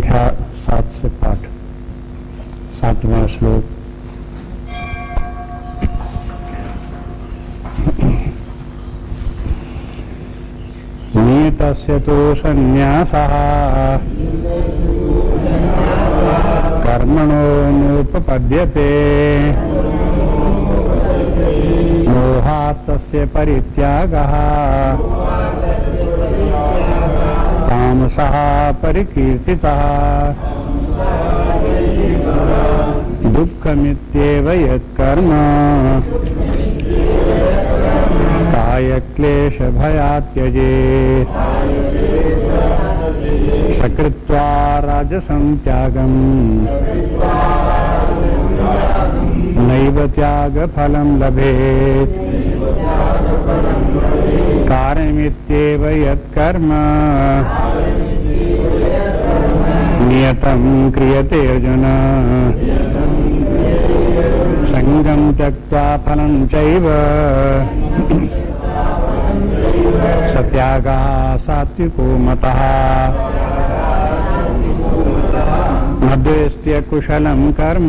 संख्या 7 से पाठ। 7वां श्लोक। नीतस्य तो संन्यासः कर्मणो नोपपद्यते मोहात् तस्य परित्यागः तामसः परिकीर्तितः दुःखमित्येव यत्कर्म कायक्लेशभयात् त्यजेत् सकृत्वा राजसं त्यागम् नैव त्यागफलं लभेत् कार्यमित्येव यत्कर्म नियतं क्रियते अर्जुन संगं त्यक्त्वा फलं चैव सत्यागः सात्विको मतः न द्वेष्ट्य कुशलं कर्म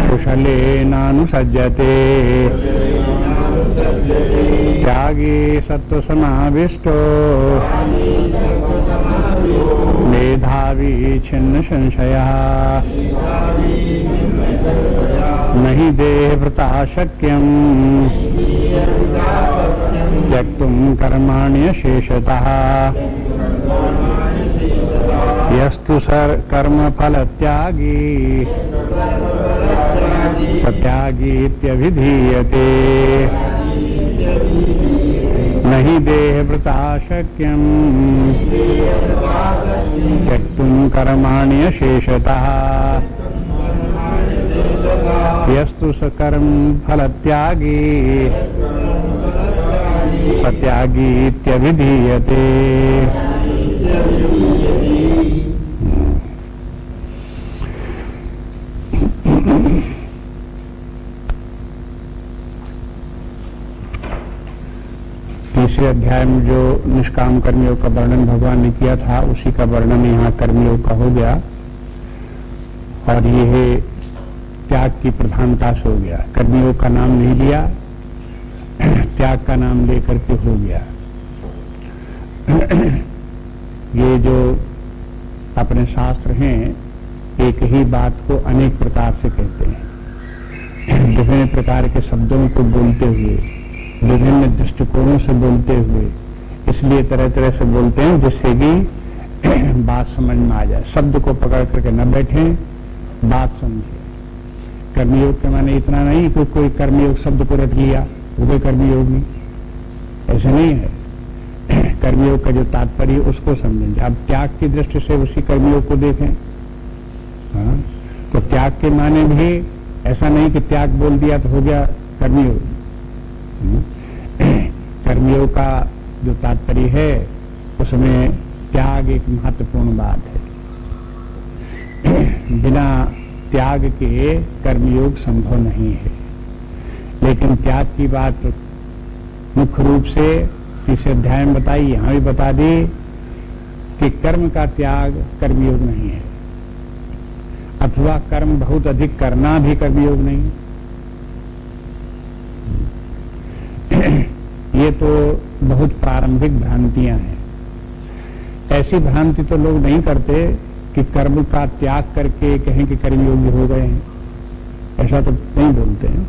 कुशलेनानुसज्जते त्यागी सत्त्वसमाविष्टो मेधावी छिन्न संशयः नहि देहभृता शक्यं त्यक्तुं कर्माण्यशेषतः यस्तु कर्मफलत्यागी सत्यागीत्यभिधीयते नहि देहभृता शक्यं त्यक्तुं कर्माण्यशेषतः यस्तु कर्मफलत्यागी सत्यागीत्यभिधीयते। तीसरे अध्याय में जो निष्काम कर्मयोग का वर्णन भगवान ने किया था उसी का वर्णन यहाँ कर्मयोग का हो गया और यह त्याग की प्रधानता से हो गया। कर्मयोग का नाम नहीं लिया, त्याग का नाम लेकर के हो गया। ये जो अपने शास्त्र हैं एक ही बात को अनेक प्रकार से कहते हैं, विभिन्न प्रकार के शब्दों को बोलते हुए, विभिन्न दृष्टिकोणों से बोलते हुए, इसलिए तरह तरह से बोलते हैं जिससे कि बात समझ में आ जाए। शब्द को पकड़ करके न बैठे, बात समझे। कर्मयोग के माने इतना नहीं कि कोई कर्मयोग शब्द को रट लिया वो कोई कर्मयोग नहीं, ऐसा नहीं है। कर्मयोग का जो तात्पर्य उसको समझेंगे। अब त्याग की दृष्टि से उसी कर्मयोग को देखें। हाँ? तो त्याग के माने भी ऐसा नहीं कि त्याग बोल दिया तो हो गया कर्मयोग। कर्मयोग का जो तात्पर्य है उसमें त्याग एक महत्वपूर्ण बात है। बिना त्याग के कर्मयोग संभव नहीं है। लेकिन त्याग की बात मुख्य रूप से तीसरे अध्याय में बताई, यहां भी बता दी कि कर्म का त्याग कर्मयोग नहीं है, अथवा कर्म बहुत अधिक करना भी कर्मयोग नहीं है। ये तो बहुत प्रारंभिक भ्रांतियां हैं। ऐसी भ्रांति तो लोग नहीं करते कि कर्म का त्याग करके कहें कि कर्मयोगी हो गए हैं, ऐसा तो नहीं बोलते हैं।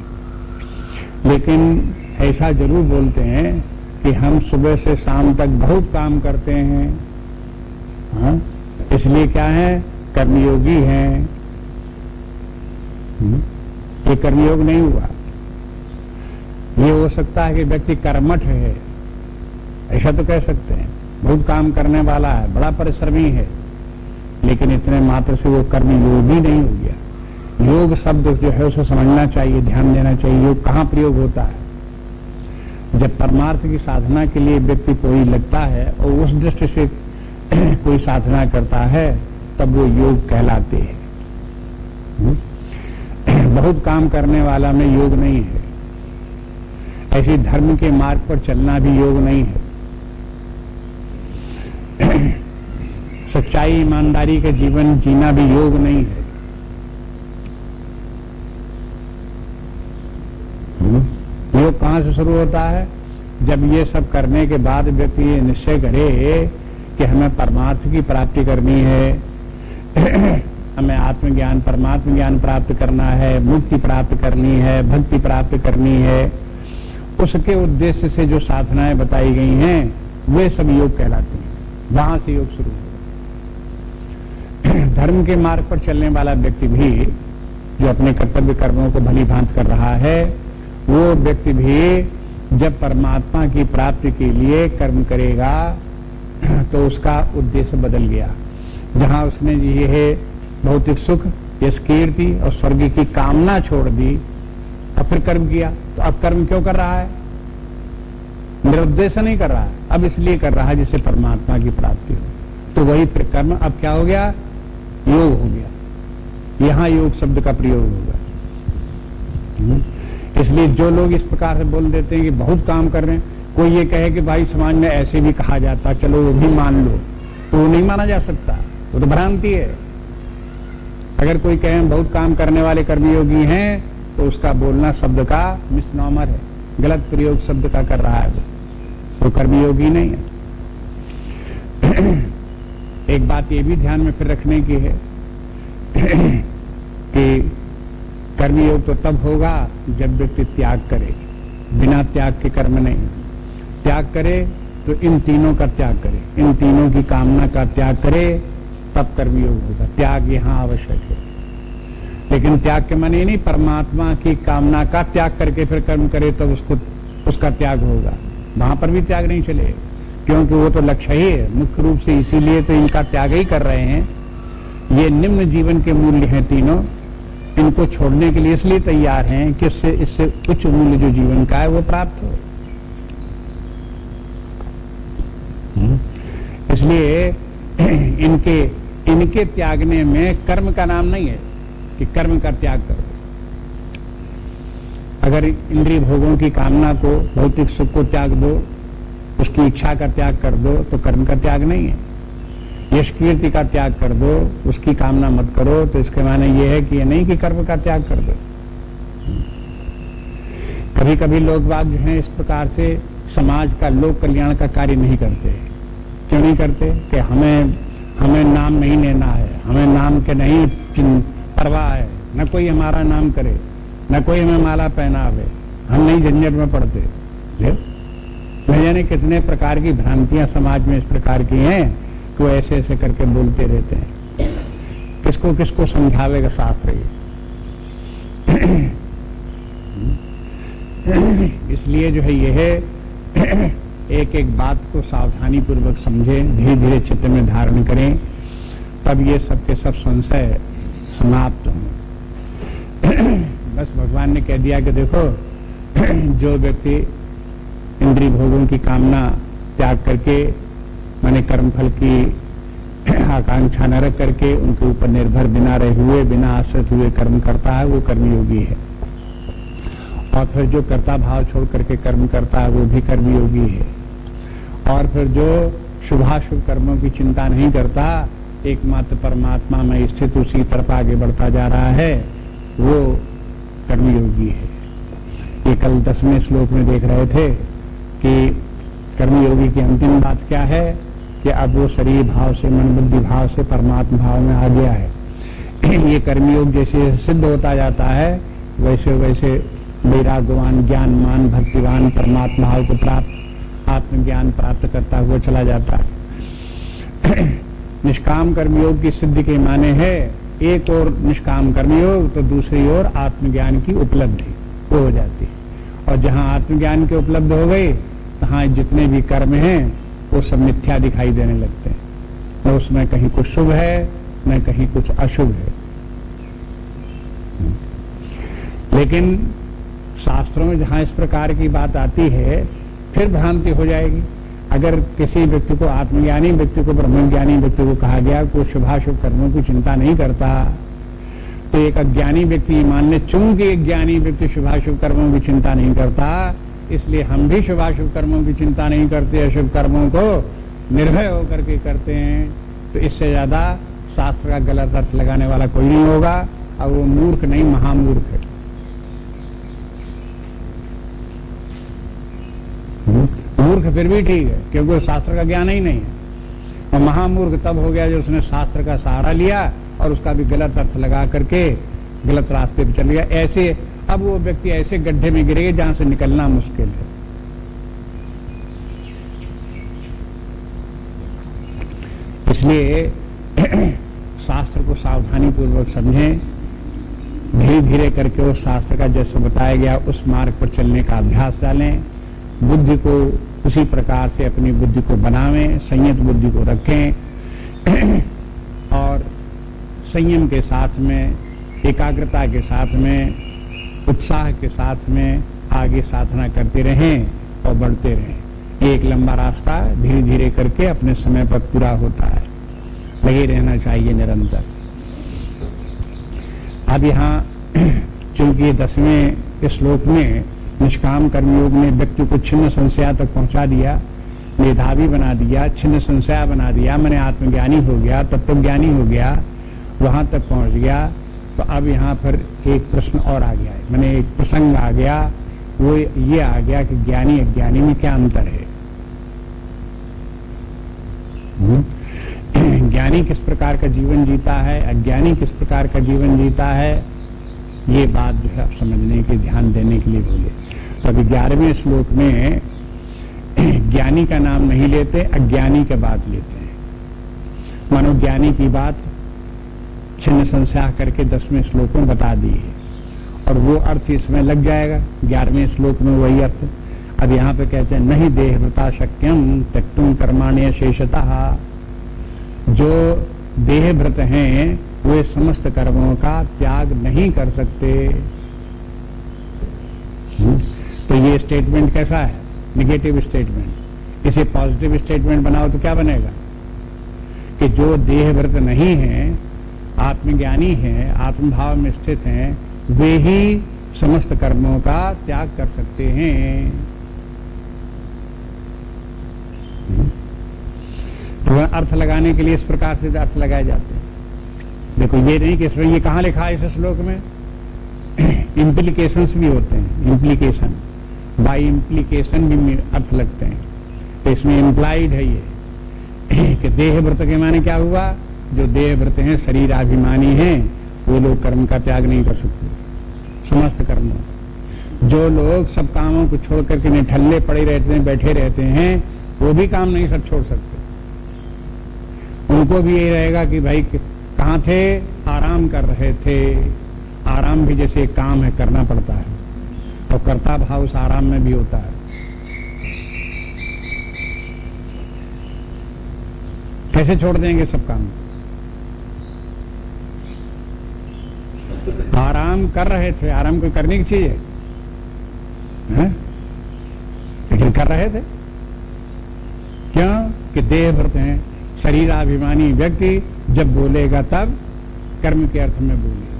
लेकिन ऐसा जरूर बोलते हैं कि हम सुबह से शाम तक बहुत काम करते हैं, हाँ? इसलिए क्या है, कर्मयोगी हैं। ये कर्मयोग नहीं हुआ। ये हो सकता है कि व्यक्ति कर्मठ है, ऐसा तो कह सकते हैं। बहुत काम करने वाला है, बड़ा परिश्रमी है, लेकिन इतने मात्र से वो कर्मयोगी नहीं हो गया। योग शब्द जो है उसे समझना चाहिए, ध्यान देना चाहिए। योग कहाँ प्रयोग होता है? जब परमार्थ की साधना के लिए व्यक्ति कोई लगता है और उस दृष्टि से कोई साधना करता है तब वो योग कहलाते हैं। बहुत काम करने वाला में योग नहीं है। ऐसे धर्म के मार्ग पर चलना भी योग नहीं है। सच्चाई ईमानदारी का जीवन जीना भी योग नहीं है। योग कहां से शुरू होता है? जब ये सब करने के बाद व्यक्ति ये निश्चय करे कि हमें परमात्मा की प्राप्ति करनी है, हमें आत्मज्ञान परमात्म ज्ञान प्राप्त करना है, मुक्ति प्राप्त करनी है, भक्ति प्राप्त करनी है, उसके उद्देश्य से जो साधनाएं बताई गई हैं वे सब योग कहलाती हैं। वहां से योग शुरू होगा। धर्म के मार्ग पर चलने वाला व्यक्ति भी जो अपने कर्तव्य कर्मों को भली भांति कर रहा है, वो व्यक्ति भी जब परमात्मा की प्राप्ति के लिए कर्म करेगा तो उसका उद्देश्य बदल गया। जहां उसने ये भौतिक सुख, यश, कीर्ति और स्वर्ग की कामना छोड़ दी और फिर कर्म किया, तो अब कर्म क्यों कर रहा है? निरुद्देश्य नहीं कर रहा है, अब इसलिए कर रहा है जिससे परमात्मा की प्राप्ति हो। तो वही कर्म अब क्या हो गया? योग हो गया। यहां योग शब्द का प्रयोग होगा। इसलिए जो लोग इस प्रकार से बोल देते हैं कि बहुत काम कर रहे हैं, कोई ये कहे कि भाई समाज में ऐसे भी कहा जाता, चलो वो भी मान लो, तो वो नहीं माना जा सकता, वो तो भ्रांति है। अगर कोई कहे बहुत काम करने वाले कर्मयोगी हैं तो उसका बोलना शब्द का मिसनॉमर है, गलत प्रयोग शब्द का कर रहा है, वो कर्मयोगी नहीं है। एक बात ये भी ध्यान में फिर रखने की है कि कर्मयोग तो तब होगा जब व्यक्ति त्याग करे, बिना त्याग के कर्म नहीं। त्याग करे तो इन तीनों का त्याग करे, इन तीनों की कामना का त्याग करे, तब कर्मयोग होगा। त्याग यहां आवश्यक है, लेकिन त्याग के माने नहीं परमात्मा की कामना का त्याग करके फिर कर्म करे तब उसका त्याग होगा। वहां पर भी त्याग नहीं चले, क्योंकि वो तो लक्ष्य ही है मुख्य रूप से, इसीलिए तो इनका त्याग ही कर रहे हैं। ये निम्न जीवन के मूल्य हैं तीनों, इनको छोड़ने के लिए इसलिए तैयार हैं कि इससे उच्च मूल्य जो जीवन का है वो प्राप्त हो। इसलिए इनके त्यागने में कर्म का नाम नहीं है कि कर्म का त्याग करो। अगर इंद्रिय भोगों की कामना को, भौतिक सुख को त्याग दो, उसकी इच्छा का त्याग कर दो, तो कर्म का त्याग नहीं है। यश कीर्ति का त्याग कर दो, उसकी कामना मत करो, तो इसके माने ये है कि ये नहीं कि कर्म का त्याग कर दो। कभी कभी लोग बाग जो हैं इस प्रकार से समाज का, लोक कल्याण का कार्य नहीं करते। क्यों नहीं करते? कि हमें नाम नहीं लेना है, हमें नाम के नहीं परवाह है, न कोई हमारा नाम करे, न कोई हमें माला पहनावे, हम नहीं झंझट में पड़ते। न जाने कितने प्रकार की भ्रांतियां समाज में इस प्रकार की हैं कि वो ऐसे ऐसे करके बोलते रहते हैं। किसको किसको समझावेगा शास्त्र ये? इसलिए जो है ये है एक एक बात को सावधानी पूर्वक समझें, धीरे धीरे चित्त में धारण करें, तब ये सब के सब संशय समाप्त हों। बस भगवान ने कह दिया कि देखो, जो व्यक्ति इंद्रिय भोगों की कामना त्याग करके, माने कर्मफल की आकांक्षा न रख करके उनके ऊपर निर्भर बिना रहे हुए, बिना आश्रित हुए कर्म करता है, वो कर्मयोगी है। और फिर जो कर्ता भाव छोड़ करके कर्म करता है वो भी कर्मयोगी है। और फिर जो शुभाशुभ कर्मों की चिंता नहीं करता, एकमात्र परमात्मा में स्थित उसी तरफ आगे बढ़ता जा रहा है, वो कर्मयोगी है। ये कल 10वें श्लोक में देख रहे थे कि कर्मयोगी की अंतिम बात क्या है कि अब वो शरीर भाव से, मन बुद्धि भाव से परमात्मा भाव में आ गया है। ये कर्मयोग जैसे सिद्ध होता जाता है, वैसे वैसे वैराग्यवान, ज्ञानमान, भक्तिवान, परमात्मा भाव को प्राप्त, आत्मज्ञान प्राप्त करता हुआ चला जाता है। निष्काम कर्मयोग की सिद्धि के माने है एक और निष्काम कर्मयोग, तो दूसरी ओर आत्मज्ञान की उपलब्धि वो हो जाती है। और जहां आत्मज्ञान के उपलब्ध हो गई, तहां जितने भी कर्म हैं वो सब मिथ्या दिखाई देने लगते हैं। न उसमें कहीं कुछ शुभ है, न कहीं कुछ अशुभ है। लेकिन शास्त्रों में जहां इस प्रकार की बात आती है, फिर भ्रांति हो जाएगी। अगर किसी व्यक्ति को, आत्मज्ञानी व्यक्ति को, ब्रह्मज्ञानी व्यक्ति को कहा गया कि वो शुभाशुभ कर्मों की चिंता नहीं करता, तो एक अज्ञानी व्यक्ति मान ले, चूंकि एक ज्ञानी व्यक्ति शुभाशुभ कर्मों की चिंता नहीं करता, इसलिए हम भी शुभाशुभ कर्मों की चिंता नहीं करते, अशुभ कर्मों को निर्भय होकर के करते हैं। तो इससे ज्यादा शास्त्र का गलत अर्थ लगाने वाला कोई नहीं होगा, और वो मूर्ख नहीं महामूर्ख है। मूर्ख फिर भी ठीक है, क्योंकि शास्त्र का ज्ञान ही नहीं है। और महामूर्ख तब हो गया जो उसने शास्त्र का सहारा लिया और उसका भी गलत अर्थ लगा करके गलत रास्ते पे चल गया। ऐसे अब वो व्यक्ति ऐसे गड्ढे में गिरेगा जहां से निकलना मुश्किल है। इसलिए शास्त्र को सावधानी पूर्वक समझें, धीरे धीरे करके उस शास्त्र का जैसे बताया गया उस मार्ग पर चलने का अभ्यास डालें। बुद्धि को उसी प्रकार से अपनी बुद्धि को बनावें, संयत बुद्धि को रखें और संयम के साथ में, एकाग्रता के साथ में, उत्साह के साथ में आगे साधना करते रहें और बढ़ते रहें। ये एक लंबा रास्ता धीरे धीरे करके अपने समय पर पूरा होता है, लगे रहना चाहिए निरंतर। अब यहाँ चूंकि 10वें श्लोक में निष्काम कर्मयोग ने व्यक्ति को छिन्न संशया तक पहुंचा दिया, मेधावी बना दिया, छिन्न संशया बना दिया, मैंने आत्मज्ञानी हो गया, तत्वज्ञानी हो गया, वहां तक पहुंच गया। तो अब यहाँ पर एक प्रश्न और आ गया है, मैंने एक प्रसंग आ गया, वो ये आ गया कि ज्ञानी अज्ञानी में क्या अंतर है। ज्ञानी किस प्रकार का जीवन जीता है, अज्ञानी किस प्रकार का जीवन जीता है, ये बात जो है समझने के, ध्यान देने के लिए बोले। तो अभी 11वें श्लोक में ज्ञानी का नाम नहीं लेते, अज्ञानी की बात लेते हैं। मानो ज्ञानी की बात छिन्न संशय करके 10वें श्लोक में बता दी है, और वो अर्थ इसमें लग जाएगा 11वें श्लोक में वही अर्थ। अब यहाँ पे कहते हैं नहीं देहवृता शक्यम त्यक्तुम कर्माण्य शेषतः, जो देहभृत हैं वे समस्त कर्मों का त्याग नहीं कर सकते। तो ये स्टेटमेंट कैसा है, नेगेटिव स्टेटमेंट। इसे पॉजिटिव स्टेटमेंट बनाओ तो क्या बनेगा कि जो देहभृत नहीं है, आत्मज्ञानी हैं, आत्मभाव में स्थित हैं, वे ही समस्त कर्मों का त्याग कर सकते हैं। तो अर्थ लगाने के लिए इस प्रकार से अर्थ लगाए जाते हैं। देखो ये नहीं कि इसमें ये कहाँ लिखा है इस श्लोक में, इम्प्लीकेशंस भी होते हैं, इम्प्लीकेशन बाई इम्प्लीकेशन भी अर्थ लगते हैं। तो इसमें इम्प्लाइड है ये कि देहव्रत के माने क्या हुआ, जो देहव्रत हैं, शरीराभिमानी हैं, वो लोग कर्म का त्याग नहीं कर सकते, समस्त कर्मों। जो लोग सब कामों को छोड़ करके निठल्ले पड़े रहते हैं, बैठे रहते हैं, वो भी काम नहीं सब छोड़ सकते। उनको भी यही रहेगा कि भाई कहाँ थे, आराम कर रहे थे। आराम भी जैसे एक काम है, करना पड़ता है, और कर्ता भाव उस आराम में भी होता है। कैसे छोड़ देंगे सब काम? आराम कर रहे थे, आराम कोई करने की चीज है, लेकिन कर रहे थे क्यों कि देहभृत हैं, शरीराभिमानी व्यक्ति जब बोलेगा तब कर्म के अर्थ में बोलेगा,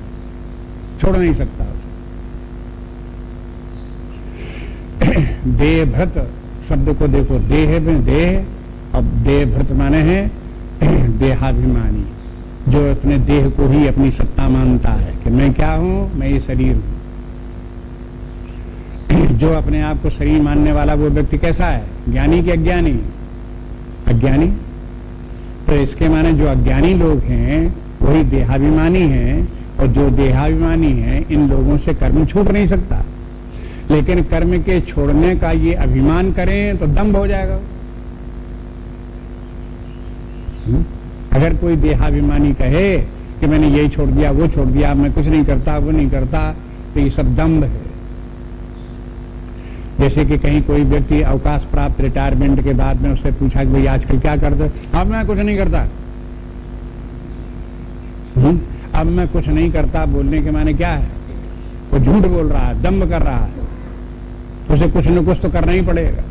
छोड़ नहीं सकता। देहभृत शब्द को देखो, देह में देह, अब देहभृत माने हैं देहाभिमानी, जो अपने देह को ही अपनी सत्ता मानता है कि मैं क्या हूं, मैं ये शरीर हूं। जो अपने आप को शरीर मानने वाला वो व्यक्ति कैसा है, ज्ञानी कि अज्ञानी? अज्ञानी। तो इसके माने जो अज्ञानी लोग हैं वही देहाभिमानी हैं, और जो देहाभिमानी हैं इन लोगों से कर्म छूट नहीं सकता। लेकिन कर्म के छोड़ने का ये अभिमान करें तो दंभ हो जाएगा। अगर कोई देहाभिमानी कहे कि मैंने यही छोड़ दिया, वो छोड़ दिया, मैं कुछ नहीं करता, वो नहीं करता, तो ये सब दंभ है। जैसे कि कहीं कोई व्यक्ति अवकाश प्राप्त रिटायरमेंट के बाद में उससे पूछा कि भाई आजकल क्या करते? अब मैं कुछ नहीं करता। अब मैं कुछ नहीं करता बोलने के माने क्या है? वो झूठ बोल रहा है, दंभ कर रहा है। उसे कुछ न कुछ तो करना ही पड़ेगा,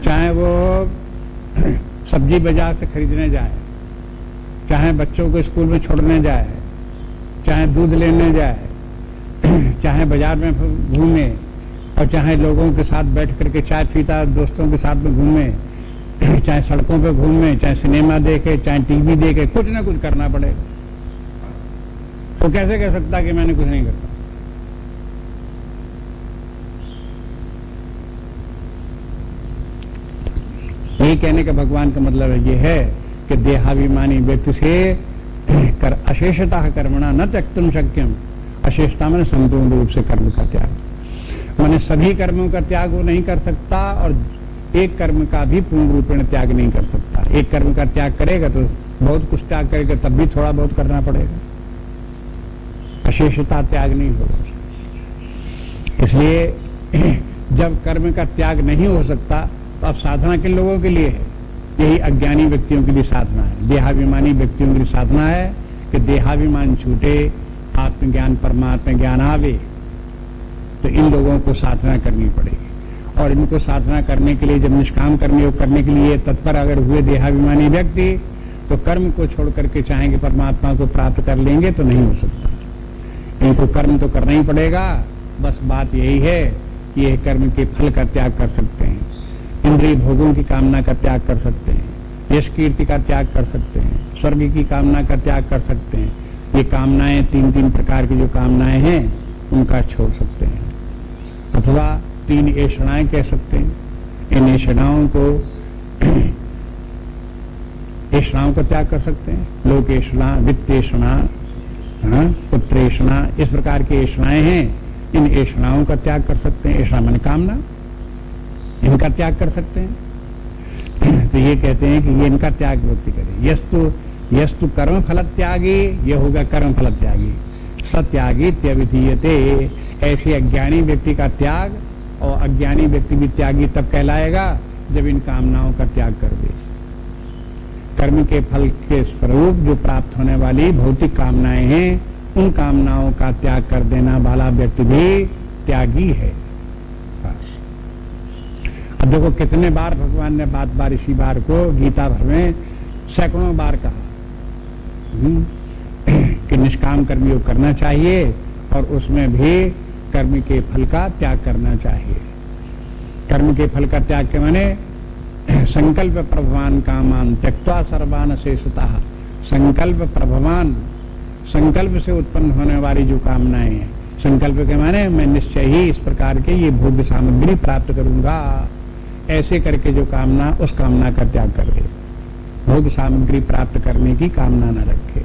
चाहे वो सब्जी बाजार से खरीदने जाए, चाहे बच्चों को स्कूल में छोड़ने जाए, चाहे दूध लेने जाए, चाहे बाजार में घूमे, और चाहे लोगों के साथ बैठ करके चाय पीता दोस्तों के साथ में घूमे, चाहे सड़कों पे घूमे, चाहे सिनेमा देखे, चाहे टीवी देखे, कुछ ना कुछ करना पड़ेगा। तो कैसे कह सकता कि मैंने कुछ नहीं करता? यही कहने का भगवान का मतलब ये है कि देहाभिमानी व्यक्ति से कर अशेषतः कर्मणा न त्यक्तुम शक्यम। अशेषता मैंने संपूर्ण रूप से कर्म का त्याग, मैंने सभी कर्मों का त्याग वो नहीं कर सकता और एक कर्म का भी पूर्ण रूपेण त्याग नहीं कर सकता। एक कर्म का त्याग करेगा तो बहुत कुछ त्याग करेगा, तब भी थोड़ा बहुत करना पड़ेगा। अशेषता त्याग नहीं होगा। इसलिए जब कर्म का त्याग नहीं हो सकता तो अब साधना किन लोगों के लिए है? यही अज्ञानी व्यक्तियों के लिए साधना है, देहाभिमानी व्यक्तियों के लिए साधना है कि देहाभिमान छूटे, आत्मज्ञान परमात्मा ज्ञान आवे। तो इन लोगों को साधना करनी पड़ेगी और इनको साधना करने के लिए, जब निष्काम कर्मयोग करने के लिए तत्पर अगर हुए देहाभिमानी व्यक्ति, तो कर्म को छोड़ करके चाहेंगे परमात्मा को प्राप्त कर लेंगे तो नहीं हो सकता। इनको कर्म तो करना ही पड़ेगा। बस बात यही है कि ये कर्म के फल का त्याग कर सकते हैं, इंद्रिय भोगों की कामना का त्याग कर सकते हैं, यश कीर्ति का त्याग कर सकते हैं, स्वर्ग की कामना का त्याग कर सकते हैं। ये कामनाएं, तीन तीन प्रकार की जो कामनाएं हैं उनका छोड़ सकते हैं, अथवा तीन ऐषणाएं कह सकते हैं। इन ऐषणाओं को त्याग कर सकते हैं। लोकेषणा, वित्तेषणा, पुत्रेषणा, इस प्रकार की ऐषणाएं हैं। इन ऐषणाओं का त्याग कर सकते हैं। ऐषणा माने कामना, इनका त्याग कर सकते हैं। तो ये कहते हैं कि ये इनका त्याग व्यक्ति करे। यस्तु कर्म फल त्यागी, ये होगा कर्म फल त्यागी। सत्यागी त्यविधीयते, ऐसे अज्ञानी व्यक्ति का त्याग, और अज्ञानी व्यक्ति भी त्यागी तब कहलाएगा जब इन कामनाओं का त्याग कर दे। कर्म के फल के स्वरूप जो प्राप्त होने वाली भौतिक कामनाएं हैं, उन कामनाओं का त्याग कर देना वाला व्यक्ति भी त्यागी है। अब देखो कितने बार भगवान ने बात बार इसी बार को गीता भर में सैकड़ों बार कहा कि निष्काम कर्मयोग करना चाहिए और उसमें भी कर्म के फल का त्याग करना चाहिए। कर्म के फल का त्याग के माने संकल्प प्रभवान कामान त्यक्त्वा सर्वान शेषतः। संकल्प प्रभवान, संकल्प से उत्पन्न होने वाली जो कामनाएं हैं, संकल्प के माने मैं निश्चय ही इस प्रकार के ये भोग्य सामग्री प्राप्त करूंगा, ऐसे करके जो कामना, उस कामना का त्याग कर दे। भोग सामग्री प्राप्त करने की कामना न रखे,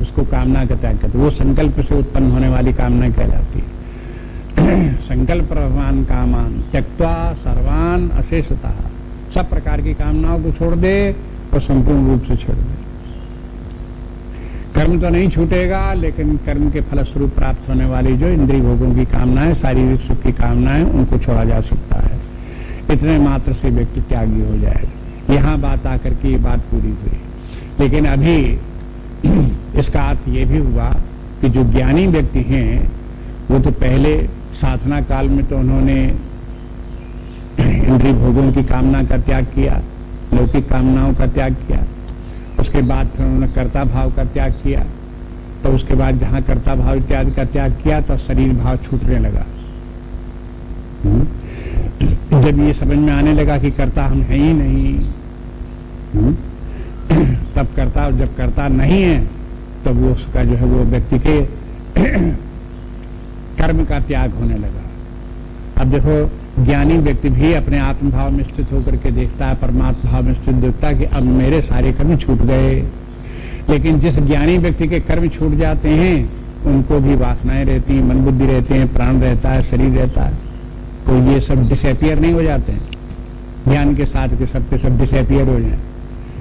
उसको कामना का त्याग करते। वो संकल्प से उत्पन्न होने वाली कामना कहलाती है। संकल्प प्रभवान कामान त्यक्त्वा सर्वान अशेषतः। सब प्रकार की कामनाओं को छोड़ दे और संपूर्ण रूप से छोड़ दे। कर्म तो नहीं छूटेगा, लेकिन कर्म के फलस्वरूप प्राप्त होने वाली जो इंद्रिय भोगों की कामनाएं, शारीरिक सुख की कामनाएं, उनको छोड़ा जा सकता है। इतने मात्र से व्यक्ति त्यागी हो जाएगा। यहां बात आकर के ये बात पूरी हुई। लेकिन अभी इसका अर्थ ये भी हुआ कि जो ज्ञानी व्यक्ति हैं वो तो पहले साधना काल में तो उन्होंने इंद्रिय भोगों की कामना का त्याग किया, लौकिक कामनाओं का त्याग किया। उसके बाद फिर उन्होंने कर्ता भाव का त्याग किया। तो उसके बाद जहां कर्ता भाव इत्यादि का त्याग किया तो शरीर भाव छूटने लगा। जब ये समझ में आने लगा कि कर्ता हम हैं ही नहीं, तब कर्ता, जब कर्ता नहीं है तब वो उसका जो है वो व्यक्ति के कर्म का त्याग होने लगा। अब देखो ज्ञानी व्यक्ति भी अपने आत्मभाव में स्थित होकर के देखता है, परमात्मा भाव में स्थित देखता है कि अब मेरे सारे कर्म छूट गए। लेकिन जिस ज्ञानी व्यक्ति के कर्म छूट जाते हैं उनको भी वासनाएं रहती हैं, मन बुद्धि रहते हैं, प्राण रहता है, शरीर रहता है, तो ये सब डिसअपियर नहीं हो जाते हैं। ज्ञान के साथ के सब डिसअपियर हो जाए,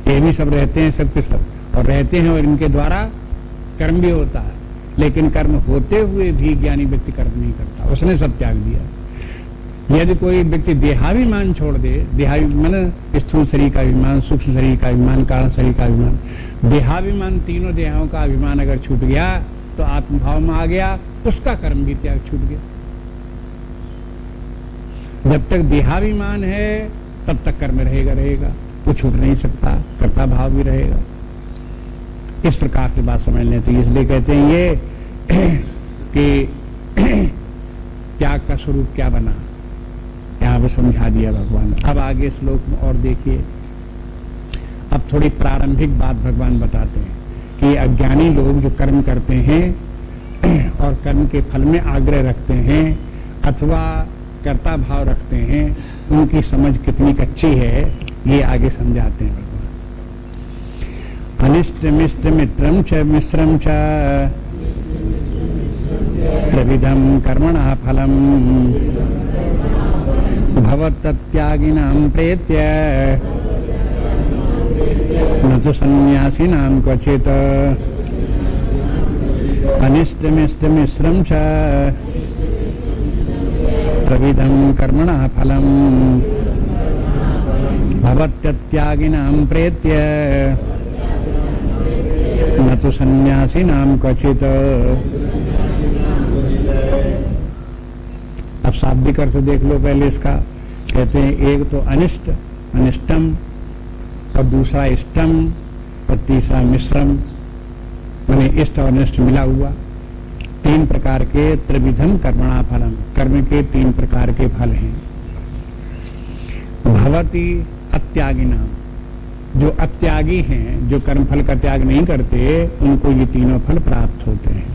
ये भी सब रहते हैं, सबके सब और रहते हैं, और इनके द्वारा कर्म भी होता है। लेकिन कर्म होते हुए भी ज्ञानी व्यक्ति कर्म नहीं करता, उसने सब त्याग दिया। यदि कोई व्यक्ति देहाभिमान छोड़ दे, देहाभिमान स्थूल शरीर का अभिमान, सूक्ष्म शरीर का अभिमान, कारण शरीर का अभिमान, देहाभिमान, तीनों देहों का अभिमान अगर छूट गया तो आत्मभाव में आ गया, उसका कर्म भी त्याग छूट गया। जब तक देहाभिमान है तब तक कर्म रहेगा, वो छूट नहीं सकता, कर्ता भाव भी रहेगा। इस प्रकार से बात समझ लें। तो इसलिए कहते हैं ये कि त्याग का स्वरूप क्या बना। यहाँ यहाँ पे समझा दिया भगवान। अब आगे श्लोक में और देखिए, अब थोड़ी प्रारंभिक बात भगवान बताते हैं कि अज्ञानी लोग जो कर्म करते हैं और कर्म के फल में आग्रह रखते हैं अथवा कर्ता भाव रखते हैं, उनकी समझ कितनी कच्ची है ये आगे समझाते हैं भगवान। अनिष्ट मिष्ट मित्रम च मिश्रम च प्रविधम कर्मणः फलम भवत्तत्यागिनां प्रेत्य न तो सन्यासिनां क्वचित् अनिष्ट मिष्ट मिश्रम च प्रविधम कर्मणः फलम भवत्तत्यागिनां प्रेत्य न तो सन्यासिनां क्वचित्। अब शाब्दिक अर्थ देख लो पहले इसका। कहते हैं एक तो अनिष्ट अनिष्टम और दूसरा इष्टम और तीसरा मिश्रम, माने इष्ट और अनिष्ट मिला हुआ। तीन प्रकार के त्रिविधम कर्मणा फलम, कर्म के तीन प्रकार के फल हैं। भवति अत्यागिना, जो अत्यागी हैं, जो कर्म फल का त्याग नहीं करते, उनको ये तीनों फल प्राप्त होते हैं।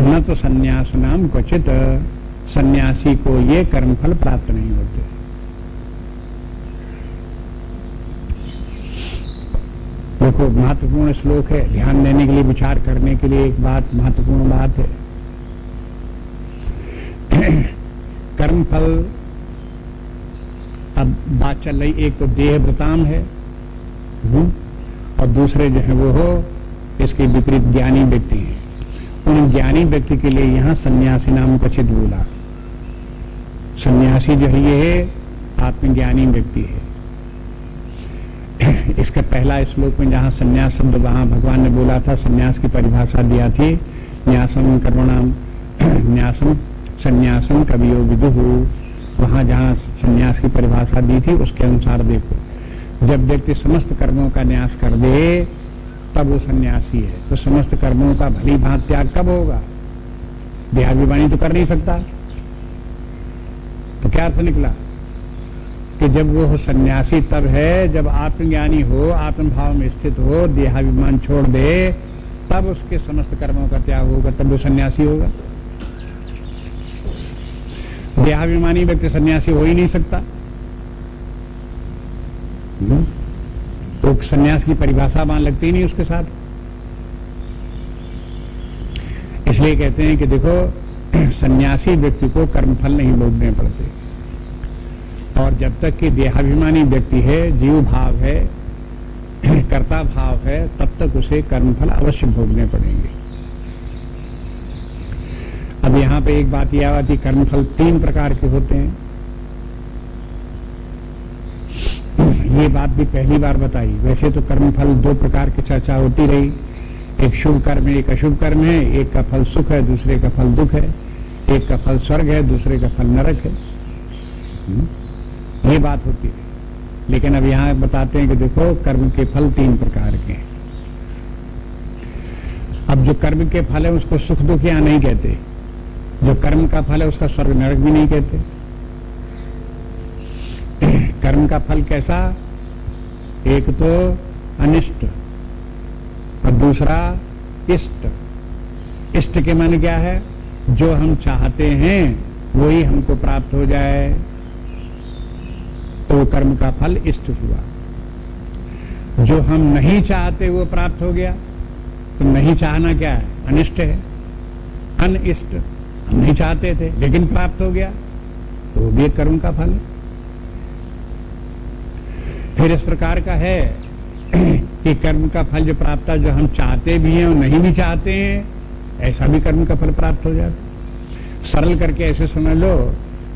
न तो संन्यास नाम क्वचित, सन्यासी को ये कर्म फल प्राप्त नहीं होते। देखो महत्वपूर्ण श्लोक है, ध्यान देने के लिए, विचार करने के लिए एक बात, महत्वपूर्ण बात है। कर्म फल, अब बात चल रही, एक तो देह वृताम है और दूसरे जो है वो हो इसके विपरीत ज्ञानी व्यक्ति है। उन ज्ञानी व्यक्ति के लिए यहां सन्यासी नाम क्वचित बोला। सन्यासी जो है ये आत्मज्ञानी व्यक्ति है। इसका पहला श्लोक में जहां सन्यास शब्द वहां भगवान ने बोला था, सन्यास की परिभाषा दिया थी, न्यासम कर्मणाम न्यासम सन्यासम कवियो विदुः। वहां जहां सन्यास की परिभाषा दी थी उसके अनुसार देखो, जब व्यक्ति समस्त कर्मों का न्यास कर दे तब वो सन्यासी है। तो समस्त कर्मों का भली भांति त्याग कब होगा? देहाभिमानी तो कर नहीं सकता। तो क्या अर्थ निकला कि जब वो हो सन्यासी तब है जब आत्मज्ञानी हो, आत्मभाव में स्थित हो, देहाभिमान छोड़ दे, तब उसके समस्त कर्मों का त्याग होगा, तब वो सन्यासी होगा। देहाभिमानी व्यक्ति सन्यासी हो ही नहीं सकता। तो सन्यास की परिभाषा मान लगती नहीं उसके साथ। इसलिए कहते हैं कि देखो सन्यासी व्यक्ति को कर्मफल नहीं भोगने पड़ते, और जब तक कि देहाभिमानी व्यक्ति है, जीव भाव है, कर्ता भाव है, तब तक उसे कर्मफल अवश्य भोगने पड़ेंगे। अब यहां पे एक बात यह आती, कर्मफल तीन प्रकार के होते हैं। ये बात भी पहली बार बताई। वैसे तो कर्मफल दो प्रकार की चर्चा होती रही, एक शुभ कर्म एक अशुभ कर्म है, एक का फल सुख है दूसरे का फल दुख है, एक का फल स्वर्ग है दूसरे का फल नरक है। ये बात होती है। लेकिन अब यहां बताते हैं कि देखो कर्म के फल तीन प्रकार के हैं। अब जो कर्म के फल है उसको सुख दुख यहां नहीं कहते, जो कर्म का फल है उसका स्वर्ग नरक भी नहीं कहते। कर्म का फल कैसा? एक तो अनिष्ट और दूसरा इष्ट। इष्ट के माने क्या है? जो हम चाहते हैं वही हमको प्राप्त हो जाए, तो कर्म का फल इष्ट हुआ। जो हम नहीं चाहते वो प्राप्त हो गया, तो नहीं चाहना क्या है? अनिष्ट है। अनिष्ट, हम नहीं चाहते थे लेकिन प्राप्त हो गया, तो वो भी एक कर्म का फल है। फिर इस प्रकार का है कि कर्म का फल जो प्राप्त है, जो हम चाहते भी हैं और नहीं भी चाहते हैं, ऐसा भी कर्म का फल प्राप्त हो जाता। सरल करके ऐसे समझ लो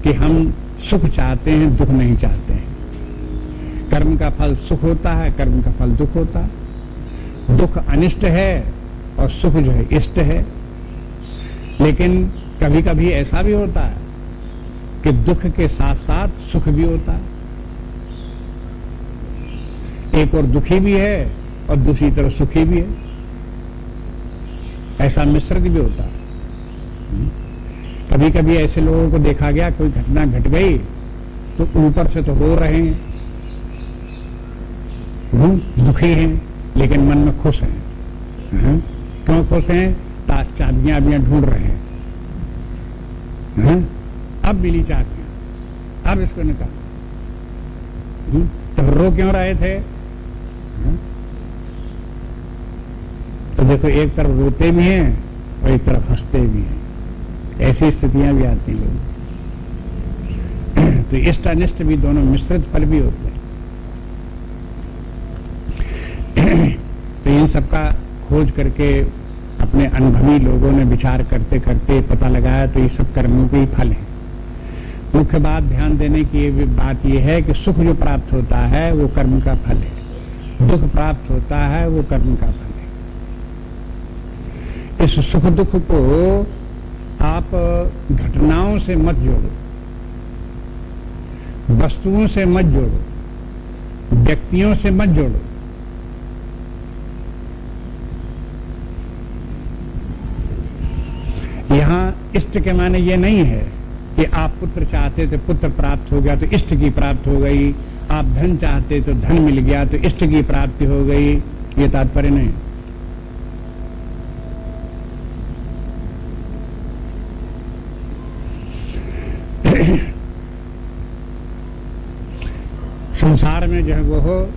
कि हम सुख चाहते हैं, दुख नहीं चाहते हैं। कर्म का फल सुख होता है, कर्म का फल दुख होता है। दुख अनिष्ट है और सुख जो है इष्ट है। लेकिन कभी कभी ऐसा भी होता है कि दुख के साथ साथ सुख भी होता है। एक और दुखी भी है और दूसरी तरफ सुखी भी है। ऐसा मिश्रित भी होता है। कभी कभी ऐसे लोगों को देखा गया, कोई घटना घट गई तो ऊपर से तो रो रहे हैं, दुखी हैं, लेकिन मन में खुश हैं। क्यों खुश हैं? चाबियां अबियां ढूंढ रहे हैं, अब मिली चाबियां, अब इसको निकाल। तो रो क्यों रहे थे? तो देखो, एक तरफ रोते भी हैं और एक तरफ हंसते भी हैं, ऐसी स्थितियां भी आती हैं। तो इष्ट अनिष्ट भी दोनों मिश्रित फल भी होते हैं। तो इन सबका खोज करके अपने अनुभवी लोगों ने विचार करते करते पता लगाया, तो ये सब कर्मों के ही फल है। मुख्य बात ध्यान देने की बात यह है कि सुख जो प्राप्त होता है वो कर्म का फल है, दुख प्राप्त होता है वो कर्म का फल है। इस सुख दुख को आप घटनाओं से मत जोड़ो, वस्तुओं से मत जोड़ो, व्यक्तियों से मत जोड़ो। यहां इष्ट के माने ये नहीं है कि आप पुत्र चाहते थे, पुत्र प्राप्त हो गया तो इष्ट की प्राप्ति हो गई, आप धन चाहते तो धन मिल गया तो इष्ट की प्राप्ति हो गई, ये तात्पर्य नहीं। संसार में जो है वो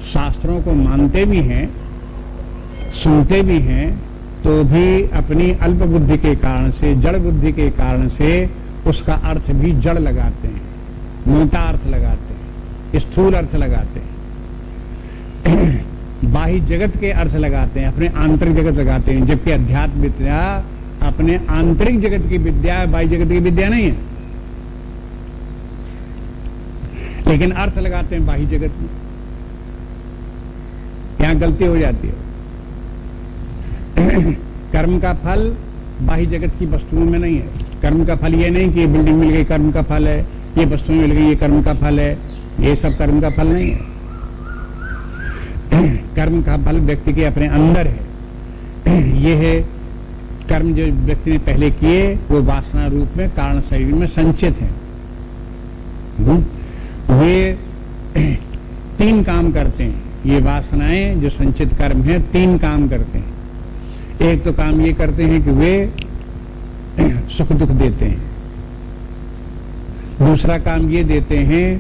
शास्त्रों को मानते भी हैं, सुनते भी हैं, तो भी अपनी अल्प बुद्धि के कारण से, जड़ बुद्धि के कारण से उसका अर्थ भी जड़ लगाते हैं, मोटा अर्थ लगाते हैं, स्थूल अर्थ लगाते हैं, बाह्य जगत के अर्थ लगाते हैं, अपने आंतरिक जगत लगाते हैं। जबकि अध्यात्म विद्या अपने आंतरिक जगत की विद्या है, बाह्य जगत की विद्या नहीं है। लेकिन अर्थ लगाते हैं बाह्य जगत में, यहां गलती हो जाती है। कर्म का फल बाह्य जगत की वस्तुओं में नहीं है। कर्म का फल ये नहीं कि ये बिल्डिंग मिल गई कर्म का फल है, ये वस्तु मिल गई ये कर्म का फल है, ये सब कर्म का फल नहीं है। कर्म का फल व्यक्ति के अपने अंदर है। ये है कर्म जो व्यक्ति ने पहले किए वो वासना रूप में कारण शरीर में संचित है। वे 3 काम करते हैं। ये वासनाएं जो संचित कर्म है 3 काम करते हैं। एक तो काम ये करते हैं कि वे सुख दुख देते हैं। दूसरा काम ये देते हैं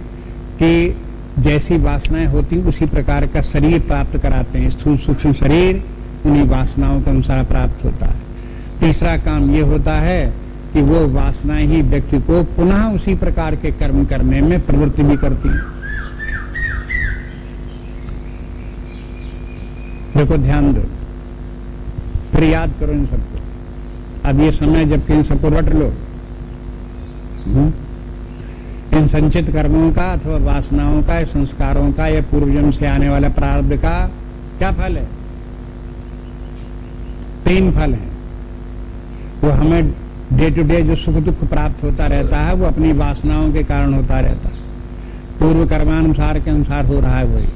कि जैसी वासनाएं होती उसी प्रकार का शरीर प्राप्त कराते हैं। स्थूल सूक्ष्म शरीर उन्हीं वासनाओं के अनुसार प्राप्त होता है। तीसरा काम ये होता है कि वो वासनाएं ही व्यक्ति को पुनः उसी प्रकार के कर्म करने में प्रवृत्ति भी करती हैं। देखो, ध्यान दो, फिर याद करो इन सबको। अब ये समय जबकि इन सबको रट लो। इन संचित कर्मों का अथवा वासनाओं का, संस्कारों का या पूर्वजन्म से आने वाला प्रारब्ध का क्या फल है? 3 फल है। वो हमें डे टू डे जो सुख दुख प्राप्त होता रहता है वो अपनी वासनाओं के कारण होता रहता है। पूर्व कर्मानुसार के अनुसार हो रहा है वही।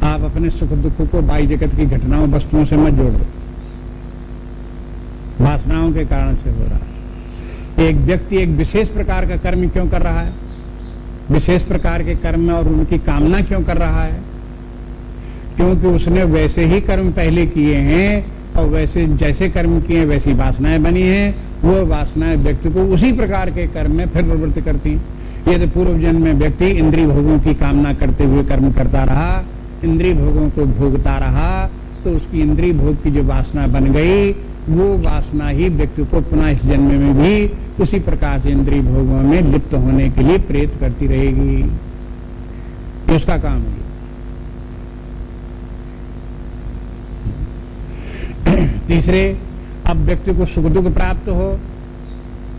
आप अपने सुख दुख को बाह्य जगत की घटनाओं वस्तुओं से मत जोड़ो, वासनाओं के कारण से हो रहा है। एक व्यक्ति एक विशेष प्रकार का कर्म क्यों कर रहा है? विशेष प्रकार के कर्म और उनकी कामना क्यों कर रहा है? क्योंकि उसने वैसे ही कर्म पहले किए हैं और वैसे जैसे कर्म किए हैं वैसी वासनाएं बनी हैं। वो वासनाएं व्यक्ति को उसी प्रकार के कर्म में फिर प्रवृत्ति करती हैं। यदि पूर्व जन्म में व्यक्ति इंद्रिय भोगों की कामना करते हुए कर्म करता रहा, इंद्रिय भोगों को भोगता रहा, तो उसकी इंद्रिय भोग की जो वासना बन गई वो वासना ही व्यक्ति को पुनः इस जन्म में भी उसी प्रकार से इंद्रिय भोगों में लिप्त होने के लिए प्रेरित करती रहेगी। उसका काम है। तीसरे, अब व्यक्ति को सुख दुख प्राप्त हो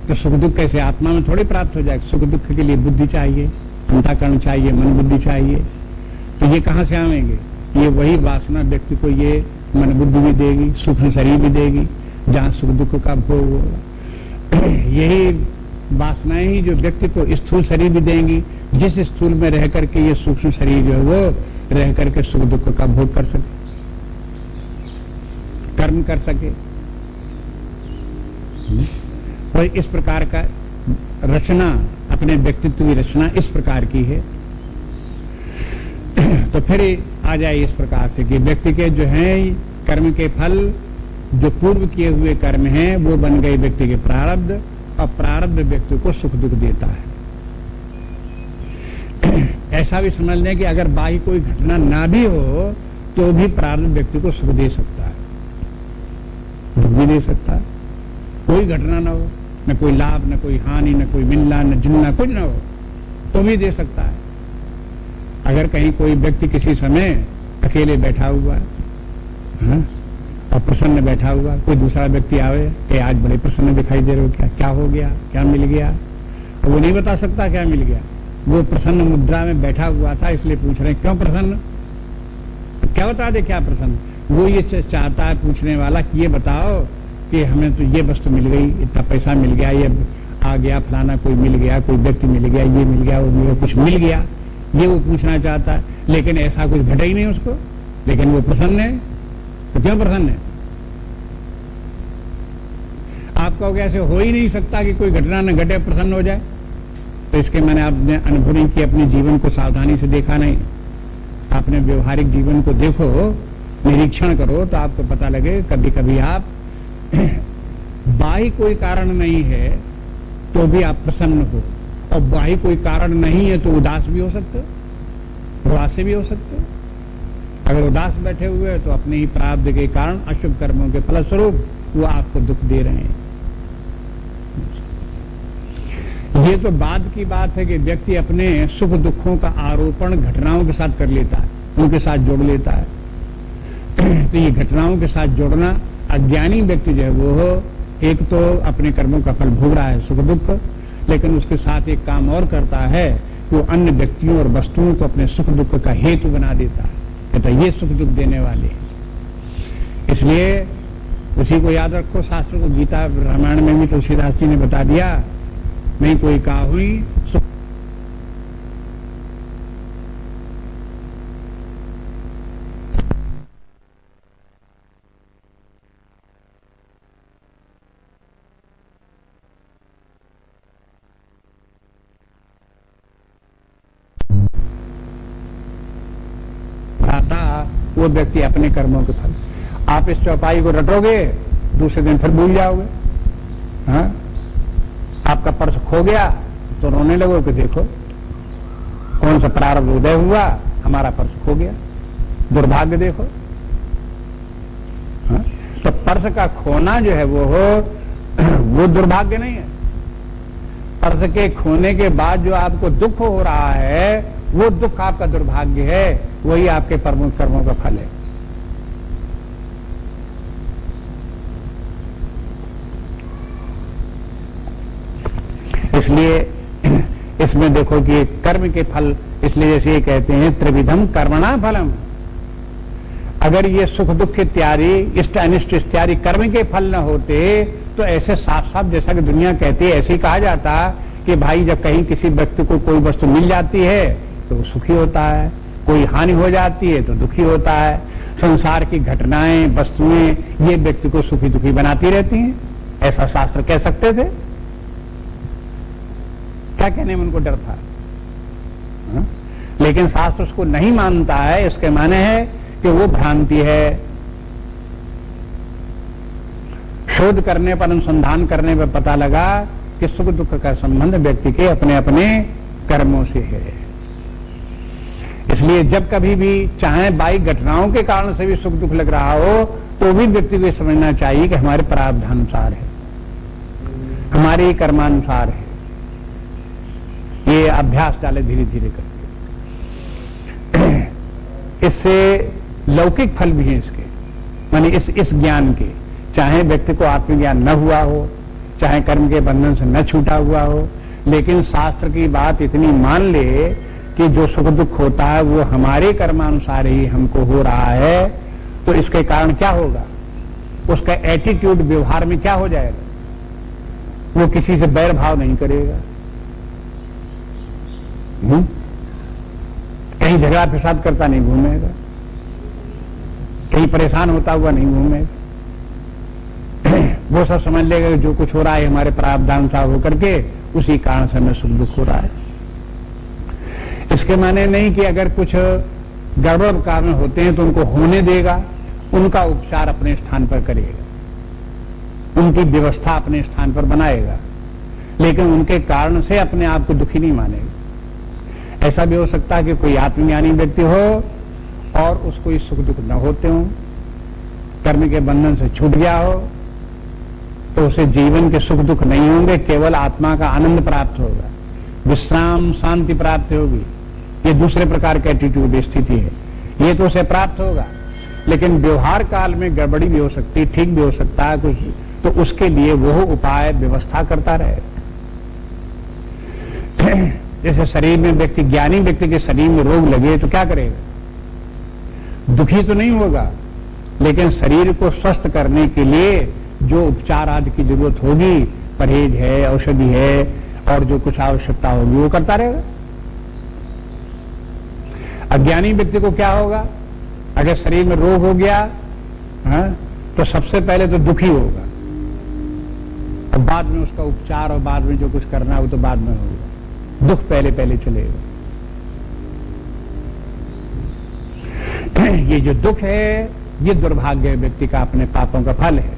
तो सुख दुख कैसे? आत्मा में थोड़ी प्राप्त हो जाए। सुख दुख के लिए बुद्धि चाहिए, अंतःकरण चाहिए, मन बुद्धि चाहिए। तो ये कहां से आवेंगे? ये वही वासना व्यक्ति को ये मन बुद्धि भी देगी, सूक्ष्म शरीर भी देगी, जहां सुख दुख का भोग होगा। यही वासनाएं ही जो व्यक्ति को स्थूल शरीर भी देंगी, जिस स्थूल में रह करके ये सूक्ष्म शरीर जो है वो रह करके सुख दुख का भोग कर सके, कर्म कर सके। और इस प्रकार का रचना, अपने व्यक्तित्व की रचना इस प्रकार की है। तो फिर आ जाए इस प्रकार से कि व्यक्ति के जो है कर्म के फल, जो पूर्व किए हुए कर्म हैं वो बन गए व्यक्ति के प्रारब्ध, और प्रारब्ध व्यक्ति को सुख दुख देता है। ऐसा भी समझ लें कि अगर बाहरी कोई घटना ना भी हो तो भी प्रारब्ध व्यक्ति को सुख दे सकता है, दुख भी दे सकता है। कोई घटना ना हो, न कोई लाभ, न कोई हानि, न कोई मिलना, न जुलना, कुछ ना हो तो भी दे सकता है। अगर कहीं कोई व्यक्ति किसी समय अकेले बैठा हुआ है और प्रसन्न बैठा हुआ, कोई दूसरा व्यक्ति आवे कि आज बड़े प्रसन्न दिखाई दे रहे हो, क्या हो गया, क्या मिल गया, तो वो नहीं बता सकता क्या मिल गया। वो प्रसन्न मुद्रा में बैठा हुआ था, इसलिए पूछ रहे हैं क्यों प्रसन्न, क्या बता दे क्या प्रसन्न। वो ये चाहता है पूछने वाला कि ये बताओ कि हमें तो ये वस्तु मिल गई, इतना पैसा मिल गया, ये आ गया, फलाना कोई मिल गया, कोई व्यक्ति मिल गया, ये मिल गया, वो मिल गया, कुछ मिल गया, ये वो पूछना चाहता है। लेकिन ऐसा कुछ घटा ही नहीं उसको, लेकिन वो प्रसन्न है। तो क्यों प्रसन्न है? आप कहोगे ऐसे हो ही नहीं सकता कि कोई घटना न घटे प्रसन्न हो जाए। तो इसके मैंने आपने अनुभव नहीं किया, अपने जीवन को सावधानी से देखा नहीं। आपने व्यवहारिक जीवन को देखो, निरीक्षण करो तो आपको पता लगे कभी कभी आप बाह्य कोई कारण नहीं है तो भी आप प्रसन्न हो, और बाह्य कोई कारण नहीं है तो उदास भी हो सकते हो, उदास भी हो सकते हो। अगर उदास बैठे हुए हैं तो अपने ही प्रारब्ध के कारण, अशुभ कर्मों के फलस्वरूप वो आपको दुख दे रहे हैं। ये तो बाद की बात है कि व्यक्ति अपने सुख दुखों का आरोपण घटनाओं के साथ कर लेता है, उनके साथ जोड़ लेता है। तो ये घटनाओं के साथ जोड़ना, अज्ञानी व्यक्ति जो है वो एक तो अपने कर्मों का फल भोग रहा है सुख दुख, लेकिन उसके साथ एक काम और करता है, वो अन्य व्यक्तियों और वस्तुओं को अपने सुख दुख का हेतु बना देता है, कहता है ये सुख दुख देने वाले। इसलिए उसी को याद रखो, शास्त्र को, गीता रामायण में भी तुलसीदास जी ने बता दिया, नहीं कोई का हुई सुख वो व्यक्ति अपने कर्मों के फल। आप इस चौपाई को रटोगे, दूसरे दिन फिर भूल जाओगे। हाँ, आपका पर्स खो गया तो रोने लगो कि देखो कौन सा प्रारब्ध उदय हुआ, हमारा पर्स खो गया, दुर्भाग्य देखो। हाँ? तो पर्स का खोना जो है वो दुर्भाग्य नहीं है। पर्स के खोने के बाद जो आपको दुख हो रहा है वो दुख आपका दुर्भाग्य है, वही आपके कर्मों का फल है। इसलिए इसमें देखो कि कर्म के फल, इसलिए जैसे ये कहते हैं त्रिविधम कर्मणा फलम। अगर ये सुख दुख इत्यादि, इष्ट अनिष्ट इत्यादि कर्म के फल न होते तो ऐसे साफ साफ जैसा कि दुनिया कहती है ऐसे ही कहा जाता कि भाई जब कहीं किसी व्यक्ति को कोई वस्तु मिल जाती है तो सुखी होता है, कोई हानि हो जाती है तो दुखी होता है। संसार की घटनाएं, वस्तुएं ये व्यक्ति को सुखी दुखी बनाती रहती हैं, ऐसा शास्त्र कह सकते थे। क्या कहने में उनको डर था? हा? लेकिन शास्त्र उसको नहीं मानता है। इसके माने है कि वो भ्रांति है। शोध करने पर, अनुसंधान करने पर पता लगा कि सुख दुख का संबंध व्यक्ति के अपने अपने कर्मों से है। इसलिए जब कभी भी चाहे बाई घटनाओं के कारण से भी सुख दुख लग रहा हो तो भी व्यक्ति को समझना चाहिए कि हमारे प्रारब्धानुसार है, हमारे कर्मानुसार है। ये अभ्यास डाले धीरे धीरे करके। इससे लौकिक फल भी हैं इसके, माने इस ज्ञान के, चाहे व्यक्ति को आत्मज्ञान न हुआ हो, चाहे कर्म के बंधन से न छूटा हुआ हो, लेकिन शास्त्र की बात इतनी मान ले कि जो सुख दुख होता है वो हमारे कर्मानुसार ही हमको हो रहा है, तो इसके कारण क्या होगा, उसका एटीट्यूड व्यवहार में क्या हो जाएगा, वो किसी से बैर भाव नहीं करेगा, कहीं झगड़ा फिसाद करता नहीं घूमेगा, कहीं परेशान होता हुआ नहीं घूमेगा। वो सब समझ लेगा कि जो कुछ हो रहा है हमारे प्रारब्धान सा होकर के उसी कारण से हमें सुख दुख हो रहा है। इसके माने नहीं कि अगर कुछ गड़बड़ कारण होते हैं तो उनको होने देगा, उनका उपचार अपने स्थान पर करेगा, उनकी व्यवस्था अपने स्थान पर बनाएगा, लेकिन उनके कारण से अपने आप को दुखी नहीं मानेगा। ऐसा भी हो सकता है कि कोई आत्मज्ञानी व्यक्ति हो और उसको ये सुख दुख न होते हो, कर्म के बंधन से छूट गया हो, तो उसे जीवन के सुख दुख नहीं होंगे, केवल आत्मा का आनंद प्राप्त होगा, विश्राम शांति प्राप्त होगी। ये दूसरे प्रकार की एटीट्यूड स्थिति है, ये तो उसे प्राप्त होगा। लेकिन व्यवहार काल में गड़बड़ी भी हो सकती है, ठीक भी हो सकता है कुछ, तो उसके लिए वो उपाय व्यवस्था करता रहे। जैसे शरीर में व्यक्ति, ज्ञानी व्यक्ति के शरीर में रोग लगे तो क्या करेगा? दुखी तो नहीं होगा, लेकिन शरीर को स्वस्थ करने के लिए जो उपचार आदि की जरूरत होगी, परहेज है, औषधि है और जो कुछ आवश्यकता होगी वो करता रहेगा। अज्ञानी व्यक्ति को क्या होगा? अगर शरीर में रोग हो गया तो सबसे पहले तो दुखी होगा और बाद में उसका उपचार और बाद में जो कुछ करना है वो तो बाद में होगा। दुख पहले पहले चलेगा। ये जो दुख है ये दुर्भाग्य व्यक्ति का अपने पापों का फल है।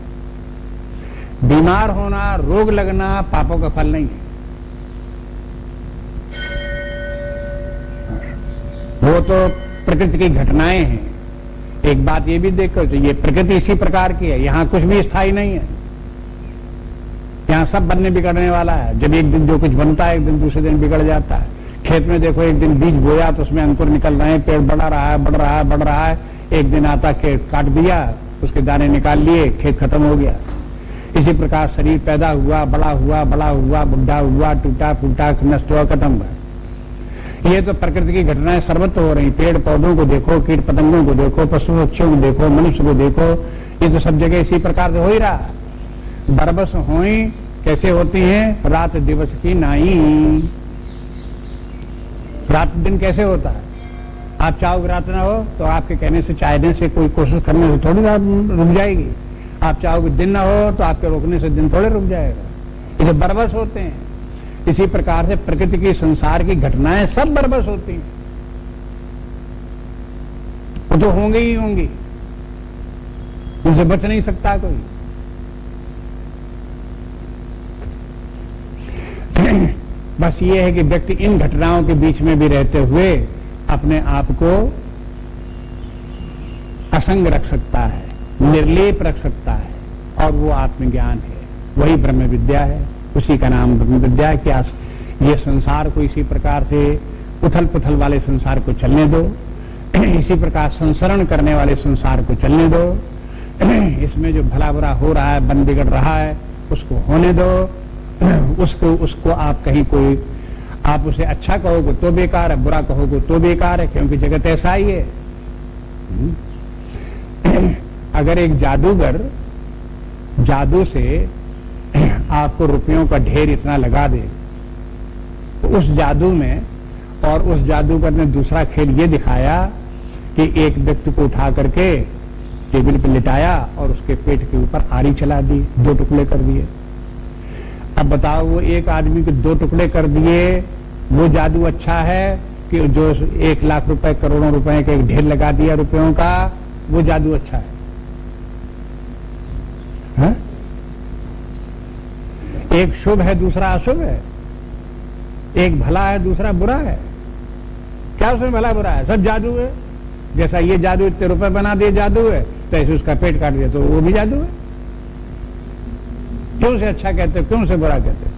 बीमार होना, रोग लगना पापों का फल नहीं है, वो तो प्रकृति की घटनाएं हैं। एक बात ये भी देखो, तो ये प्रकृति इसी प्रकार की है, यहां कुछ भी स्थायी नहीं है, यहां सब बनने बिगड़ने वाला है। जब एक दिन जो कुछ बनता है एक दिन दूसरे दिन बिगड़ जाता है। खेत में देखो, एक दिन बीज बोया तो उसमें अंकुर निकल रहे हैं, पेड़ बढ़ा रहा है, बढ़ रहा है, बढ़ रहा है, एक दिन आता खेत काट दिया, उसके दाने निकाल लिए, खेत खत्म हो गया। इसी प्रकार शरीर पैदा हुआ, बड़ा हुआ, बुढ़ा हुआ, टूटा फूटा, नष्ट हुआ, खत्म हुआ। ये तो प्रकृति की घटनाएं सर्वत्र हो रही। पेड़ पौधों को देखो, कीट पतंगों को देखो, पशु पक्षियों को देखो, मनुष्य को देखो, ये तो सब जगह इसी प्रकार से हो ही रहा। बरबस होई कैसे होती हैं? रात दिवस की नाई। रात दिन कैसे होता है? आप चाहोगे रात ना हो तो आपके कहने से, चाहने से, कोई कोशिश करने से थोड़ी रात रुक जाएगी। आप चाहोगे दिन ना हो तो आपके रोकने से दिन थोड़े रुक जाएगा। ये तो बरबस होते हैं। इसी प्रकार से प्रकृति की, संसार की घटनाएं सब बरबस होती हैं, वो तो होंगी ही होंगी, उनसे बच नहीं सकता कोई। बस ये है कि व्यक्ति इन घटनाओं के बीच में भी रहते हुए अपने आप को असंग रख सकता है, निर्लेप रख सकता है, और वो आत्मज्ञान है, वही ब्रह्म विद्या है। उसी का नाम ब्रह्म विद्या है। क्या ये संसार को इसी प्रकार से उथल पुथल वाले संसार को चलने दो, इसी प्रकार संसरण करने वाले संसार को चलने दो, इसमें जो भला बुरा हो रहा है, बन बिगड़ रहा है, उसको होने दो। उसको आप कहीं कोई, आप उसे अच्छा कहोगे तो बेकार है, बुरा कहोगे तो बेकार है, क्योंकि जगत ऐसा ही है। अगर एक जादूगर जादू से आपको रुपयों का ढेर इतना लगा दे, तो उस जादू में, और उस जादूगर ने दूसरा खेल ये दिखाया कि एक व्यक्ति को उठा करके टेबल पर लिटाया और उसके पेट के ऊपर आरी चला दी, 2 टुकड़े कर दिए। अब बताओ, वो एक आदमी के 2 टुकड़े कर दिए, वो जादू अच्छा है कि जो 1 लाख रुपए, करोड़ों रुपए का एक ढेर लगा दिया रुपयों का, वो जादू अच्छा है? हा? एक शुभ है, दूसरा अशुभ है, एक भला है, दूसरा बुरा है। क्या उसमें भला बुरा है? सब जादू है। जैसा ये जादू इतने रुपए बना दिए जादू है, तो ऐसे उसका पेट काट दिया तो वो भी जादू है। क्यों से अच्छा कहते, क्यों से बुरा कहते?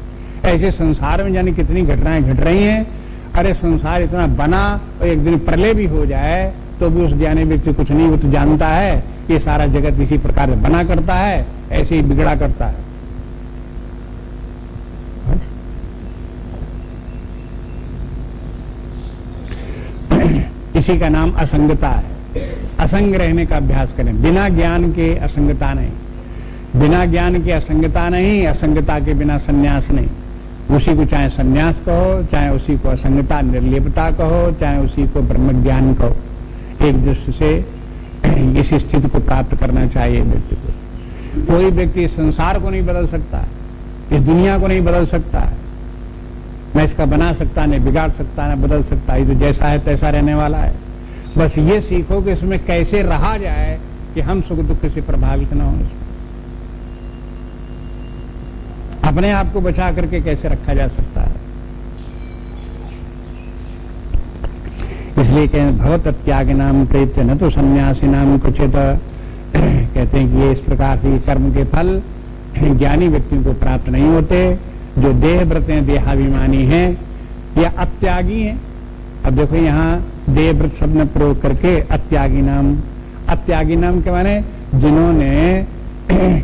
ऐसे संसार में जाने कितनी घटनाएं घट रही हैं। अरे संसार इतना बना और एक दिन प्रलय भी हो जाए तो भी उस ज्ञानी व्यक्ति कुछ नहीं, वो तो जानता है ये सारा जगत इसी प्रकार से बना करता है, ऐसे ही बिगड़ा करता है। इसी का नाम असंगता है। असंग रहने का अभ्यास करें। बिना ज्ञान के असंगता नहीं, बिना ज्ञान के असंगता नहीं, असंगता के बिना संन्यास नहीं। उसी को चाहे संन्यास कहो, चाहे उसी को असंगता निर्लेपता कहो, चाहे उसी को ब्रह्म ज्ञान कहो। एक दृष्टि से इस स्थिति को प्राप्त करना चाहिए व्यक्ति को। कोई व्यक्ति इस संसार को नहीं बदल सकता, इस दुनिया को नहीं बदल सकता, न इसका बना सकता, न बिगाड़ सकता, न बदल सकता। ये तो जैसा है तैसा रहने वाला है। बस ये सीखो कि इसमें कैसे रहा जाए कि हम सुख दुख से प्रभावित न हो। अपने आप को बचा करके कैसे रखा जा सकता है। इसलिए कहें भवत त्याग नाम प्रेत्य न तो सन्यासी नाम कुचित। कहते हैं कि ये इस प्रकार से कर्म के फल ज्ञानी व्यक्तियों को प्राप्त नहीं होते। जो देहव्रत हैं, देहाभिमानी हैं या अत्यागी हैं। अब देखो यहाँ देहव्रत शब्द में प्रयोग करके अत्यागी नाम के माने जिन्होंने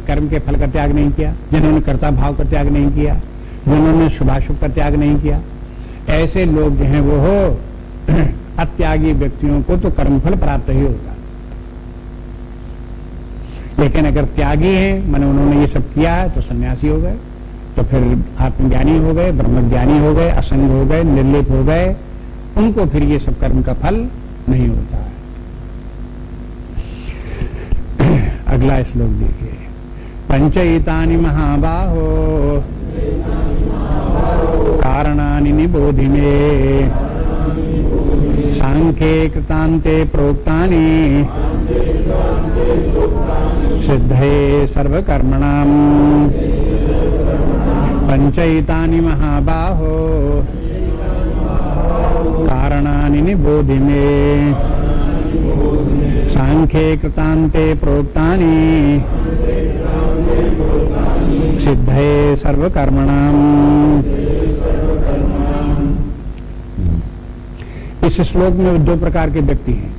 कर्म के फल का त्याग नहीं किया, जिन्होंने कर्ता भाव का त्याग नहीं किया, जिन्होंने शुभाशुभ का त्याग नहीं किया, ऐसे लोग जो हैं वो हो अत्यागी व्यक्तियों को तो कर्मफल प्राप्त ही होगा। लेकिन अगर त्यागी हैं, माने उन्होंने ये सब किया है, तो सन्यासी हो गए, तो फिर आत्मज्ञानी हो गए, ब्रह्मज्ञानी हो गए, असंग हो गए, निर्लिप हो गए। उनको फिर ये सब कर्म का फल नहीं होता है। अगला श्लोक देखिए। पंचैतानि महाबाहो कारणानि निबोधि मे सांख्ये कृतान्ते प्रोक्तानि सिद्धये सर्वकर्मणाम्। पंचैतानि महाबाहो कारणानि निबोधि मे सांख्ये कृतान्ते प्रोक्तानि सिद्धये सर्वकर्मणाम्। इस श्लोक में दो प्रकार के व्यक्ति हैं।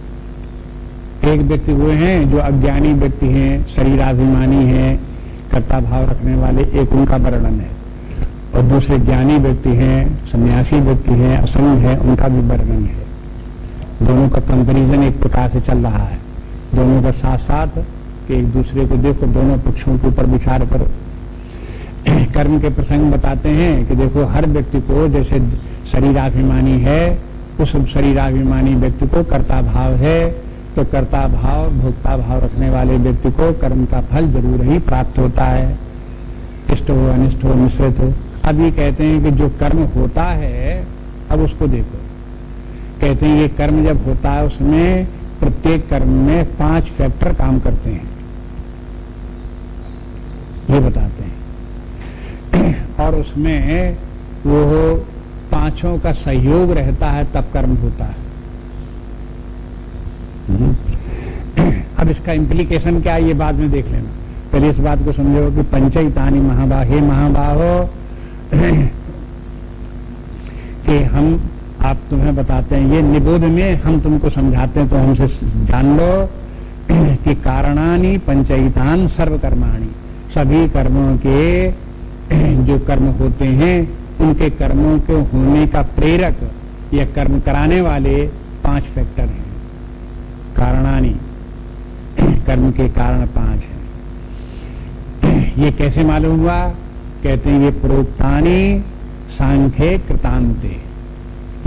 एक व्यक्ति वो हैं जो अज्ञानी व्यक्ति हैं, शरीराभिमानी हैं, कर्ता भाव रखने वाले, एक उनका वर्णन है। और दूसरे ज्ञानी व्यक्ति हैं, सन्यासी व्यक्ति हैं, असंग है, उनका भी वर्णन है। दोनों का कंपैरिजन एक प्रकार से चल रहा है। दोनों का साथ साथ कि एक दूसरे को देखो, दोनों पक्षों के ऊपर विचार करो। कर्म के प्रसंग बताते हैं कि देखो हर व्यक्ति को, जैसे शरीराभिमानी है, उस शरीराभिमानी व्यक्ति को कर्ता भाव है, तो कर्ता भाव भोक्ता भाव रखने वाले व्यक्ति को कर्म का फल जरूर ही प्राप्त होता है, इष्ट हो अनिष्ट हो मिश्रित हो। अब ये कहते हैं कि जो कर्म होता है, अब उसको देखो। कहते हैं ये कर्म जब होता है उसमें प्रत्येक कर्म में 5 फैक्टर काम करते हैं, ये बताते हैं। और उसमें वो पांचों का सहयोग रहता है तब कर्म होता है। अब इसका इम्प्लीकेशन क्या है ये बाद में देख लेना। पहले इस बात को समझो कि पंचैतानि महाबाहे महाबाहो कि हम आप तुम्हें बताते हैं, ये निबोध में हम तुमको समझाते हैं, तो हमसे जान लो कि कारणानि पंचैतान सर्वकर्माणि, सभी कर्मों के जो कर्म होते हैं उनके कर्मों के होने का प्रेरक या कर्म कराने वाले 5 फैक्टर हैं। कारणानि, कर्म के कारण 5 हैं। ये कैसे मालूम हुआ? कहते हैं ये प्रोक्तानि सांख्ये कृतान्ते,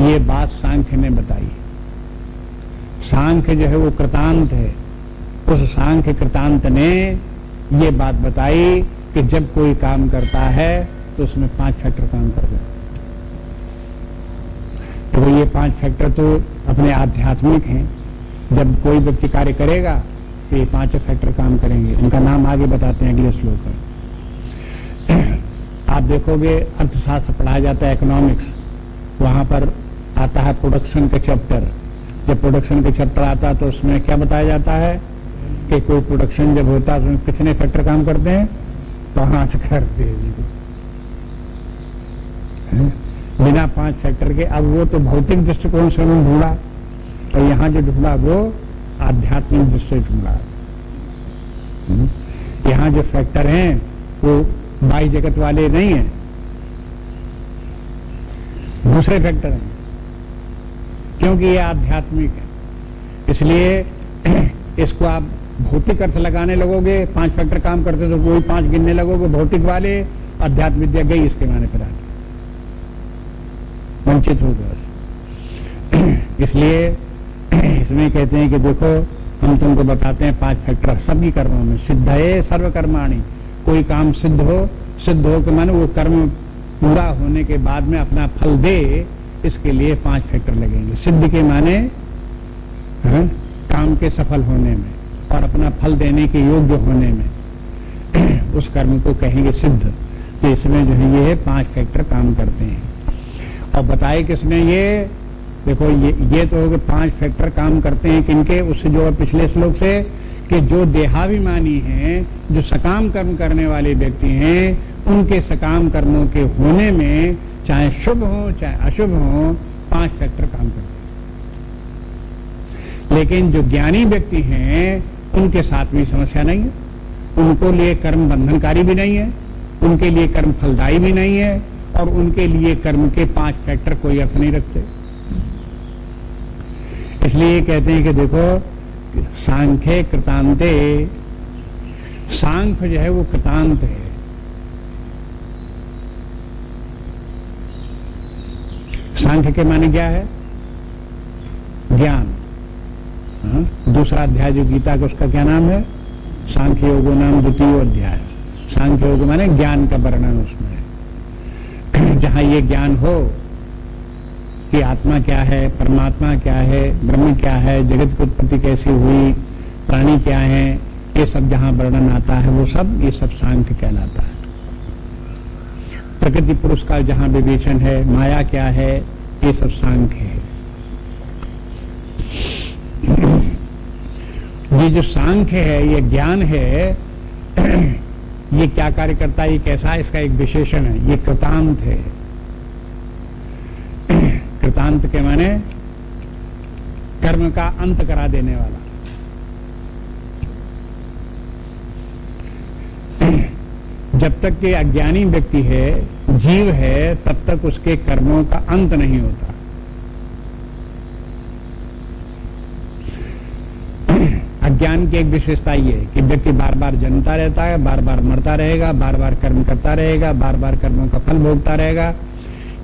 ये बात सांख्य ने बताई। सांख्य जो है वो कृतांत है, उस सांख्य कृतांत ने ये बात बताई कि जब कोई काम करता है तो उसमें 5 फैक्टर काम करते हैं। तो ये 5 फैक्टर तो अपने आध्यात्मिक हैं। जब कोई व्यक्ति कार्य करेगा तो ये 5 फैक्टर काम करेंगे। उनका नाम आगे बताते हैं अगले श्लोक में। आप देखोगे अर्थशास्त्र पढ़ाया जाता है, इकोनॉमिक्स, वहां पर आता है प्रोडक्शन का चैप्टर। जब प्रोडक्शन का चैप्टर आता है तो उसमें क्या बताया जाता है कि कोई प्रोडक्शन जब होता है तो उसमें कितने फैक्टर काम करते हैं? 5 करते हैं। बिना 5 फैक्टर के, अब वो तो भौतिक दृष्टिकोण से उन्होंने ढूंढा, और यहां जो ढूंढा वो आध्यात्मिक दृष्टि से ढूंढा। यहां जो फैक्टर हैं वो बाह्य जगत वाले नहीं है, दूसरे फैक्टर हैं, क्योंकि ये आध्यात्मिक है। इसलिए इसको आप भौतिक अर्थ लगाने लगोगे, 5 फैक्टर काम करते तो कोई 5 गिनने लगोगे भौतिक वाले, अध्यात्म विद्या गई इसके माने पर आगे वंचित हो गए। इसलिए इसमें कहते हैं कि देखो हम हम तुमको बताते हैं 5 फैक्टर सभी कर्मों में। सिद्धये सर्वकर्माणि, कोई काम सिद्ध हो के माने वो कर्म पूरा होने के बाद में अपना फल दे, इसके लिए 5 फैक्टर लगेंगे। सिद्ध के माने काम के सफल होने में और अपना फल देने के योग्य होने में उस कर्म को कहेंगे सिद्ध। तो इसमें जो है ये 5 फैक्टर काम करते हैं। और बताए किसने ये, देखो ये तो हो गए 5 फैक्टर काम करते हैं किनके, उससे जो पिछले श्लोक से कि जो देहाभिमानी हैं, जो सकाम कर्म करने वाले व्यक्ति हैं, उनके सकाम कर्मों के होने में चाहे शुभ हो चाहे अशुभ हो 5 फैक्टर काम करते हैं। लेकिन जो ज्ञानी व्यक्ति हैं उनके साथ भी समस्या नहीं है, उनको लिए कर्म बंधनकारी भी नहीं है, उनके लिए कर्म फलदायी भी नहीं है, और उनके लिए कर्म के 5 फैक्टर कोई अर्थ नहीं रखते। इसलिए कहते हैं कि देखो सांख्य कृतांते, सांख्य जो है वो कृतांत है। सांख्य के माने क्या है, ज्ञान। दूसरा अध्याय जो गीता का उसका क्या नाम है, सांख्य योगो नाम द्वितीय अध्याय। सांख्य योग माने ज्ञान का वर्णन उसमें, जहां ये ज्ञान हो कि आत्मा क्या है, परमात्मा क्या है, ब्रह्म क्या है, जगत की उत्पत्ति कैसी हुई, प्राणी क्या है, ये सब जहां वर्णन आता है वो सब ये सब सांख्य कहलाता है। प्रकृति पुरुष का जहां विवेचन है, माया क्या है, ये सब सांख्य है। ये जो सांख्य है, ये ज्ञान है, ये क्या कार्य करता है, ये कैसा है, इसका एक विशेषण है, ये कृतांत है। कृतांत के माने कर्म का अंत करा देने वाला। जब तक के अज्ञानी व्यक्ति है, जीव है, तब तक उसके कर्मों का अंत नहीं होता। अज्ञान की एक विशेषता ये है कि व्यक्ति बार बार जन्मता रहता है, बार बार मरता रहेगा, बार बार कर्म करता रहेगा, बार बार कर्मों का फल भोगता रहेगा।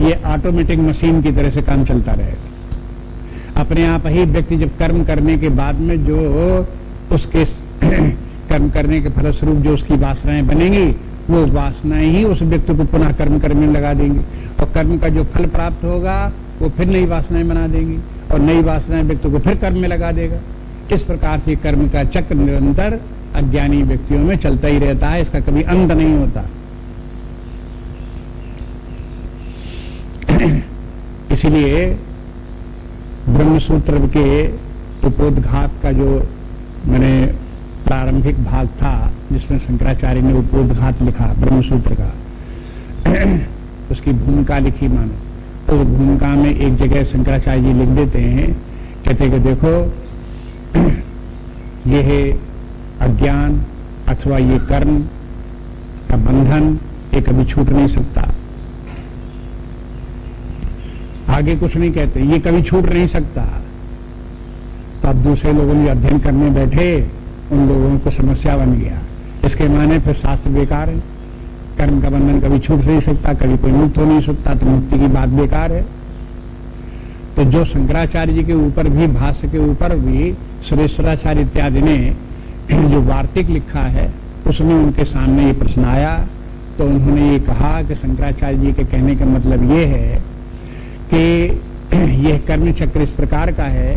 ये ऑटोमेटिक मशीन की तरह से काम चलता रहेगा। अपने आप ही व्यक्ति जब कर्म करने के बाद में जो उसके कर्म करने के फलस्वरूप जो उसकी वासनाएं बनेंगी, वो वासनाएं ही उस व्यक्ति को पुनः कर्म करने में लगा देंगी, और कर्म का जो फल प्राप्त होगा वो फिर नई वासनाएं बना देंगी, और नई वासनाएं व्यक्ति को फिर कर्म में लगा देगा। इस प्रकार से कर्म का चक्र निरंतर अज्ञानी व्यक्तियों में चलता ही रहता है, इसका कभी अंत नहीं होता। इसलिए ब्रह्मसूत्र के उपोद्घात का जो मैंने प्रारंभिक भाग था, जिसमें शंकराचार्य ने उपोद्घात लिखा ब्रह्मसूत्र का, उसकी भूमिका लिखी मानो। उस भूमिका में एक जगह शंकराचार्य जी लिख देते हैं, कहते कि देखो ये है अज्ञान अथवा ये कर्म का बंधन, ये कभी छूट नहीं सकता। आगे कुछ नहीं कहते, ये कभी छूट नहीं सकता। तो अब दूसरे लोगों ने अध्ययन करने बैठे, उन लोगों को समस्या बन गया। इसके माने फिर शास्त्र बेकार है, कर्म का बंधन कभी छूट नहीं सकता, कभी कोई मुक्त हो नहीं सकता, तो मुक्ति की बात बेकार है। तो जो शंकराचार्य जी के ऊपर भी, भाष्य के ऊपर भी सुरेश्वराचार्य इत्यादि ने जो वार्तिक लिखा है, उसमें उनके सामने ये प्रश्न आया। तो उन्होंने ये कहा कि शंकराचार्य जी के कहने का मतलब ये है कि यह कर्म चक्र इस प्रकार का है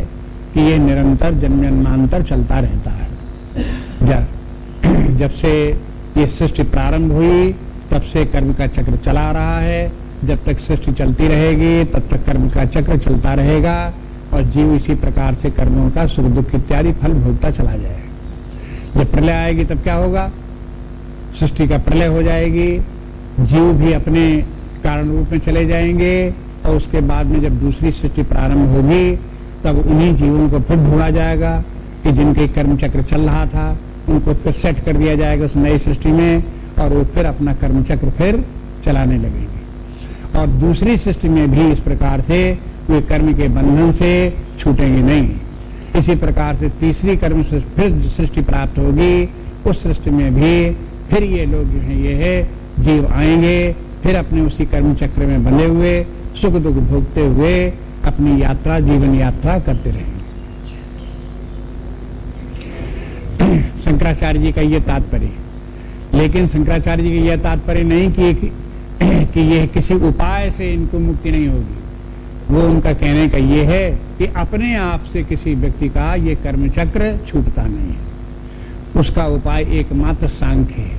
कि ये निरंतर जन्मांतर चलता रहता है। जब से ये सृष्टि प्रारंभ हुई तब से कर्म का चक्र चला रहा है। जब तक सृष्टि चलती रहेगी तब तक कर्म का चक्र चलता रहेगा, और जीव इसी प्रकार से कर्मों का सुख दुख इत्यादि फल भोगता चला जाएगा। जब प्रलय आएगी तब क्या होगा, सृष्टि का प्रलय हो जाएगी, जीव भी अपने कारण रूप में चले जाएंगे, और उसके बाद में जब दूसरी सृष्टि प्रारंभ होगी तब उन्हीं जीवों को फिर ढूंढा जाएगा कि जिनके कर्म चक्र चल रहा था, उनको फिर सेट कर दिया जाएगा उस नई सृष्टि में, और वो फिर अपना कर्म चक्र फिर चलाने लगेंगे। और दूसरी सृष्टि में भी इस प्रकार से वे कर्म के बंधन से छूटेंगे नहीं। इसी प्रकार से तीसरी कर्म फिर सृष्टि प्राप्त होगी, उस सृष्टि में भी फिर ये लोग जो हैं, ये है जीव आएंगे, फिर अपने उसी कर्म चक्र में बंधे हुए सुख दुख भोगते हुए अपनी यात्रा, जीवन यात्रा करते रहेंगे। शंकराचार्य जी का ये तात्पर्य है। लेकिन शंकराचार्य जी का यह तात्पर्य नहीं कि यह किसी उपाय से इनको मुक्ति नहीं होगी। वो उनका कहने का ये है कि अपने आप से किसी व्यक्ति का ये कर्म चक्र छूटता नहीं है। उसका उपाय एकमात्र सांख्य है,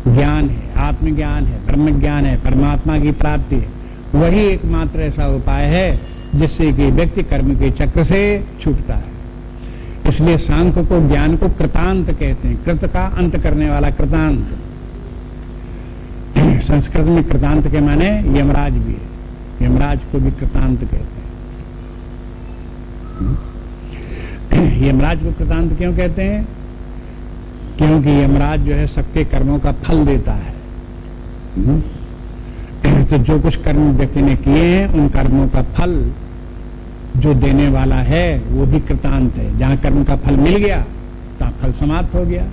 ज्ञान है, आत्मज्ञान है, ब्रह्म ज्ञान है, परमात्मा की प्राप्ति है। वही एकमात्र ऐसा उपाय है जिससे कि व्यक्ति कर्म के चक्र से छूटता है। इसलिए सांख्य को, ज्ञान को कृतांत कहते हैं। कृत का अंत करने वाला कृतांत। संस्कृत में कृतांत के माने यमराज भी है। यमराज को भी कृतांत कहते हैं। यमराज को कृतांत क्यों कहते हैं? क्योंकि यमराज जो है सबके कर्मों का फल देता है। तो जो कुछ कर्म व्यक्ति ने किए हैं उन कर्मों का फल जो देने वाला है वो भी कृतांत है। जहां कर्म का फल मिल गया तो फल समाप्त हो गया,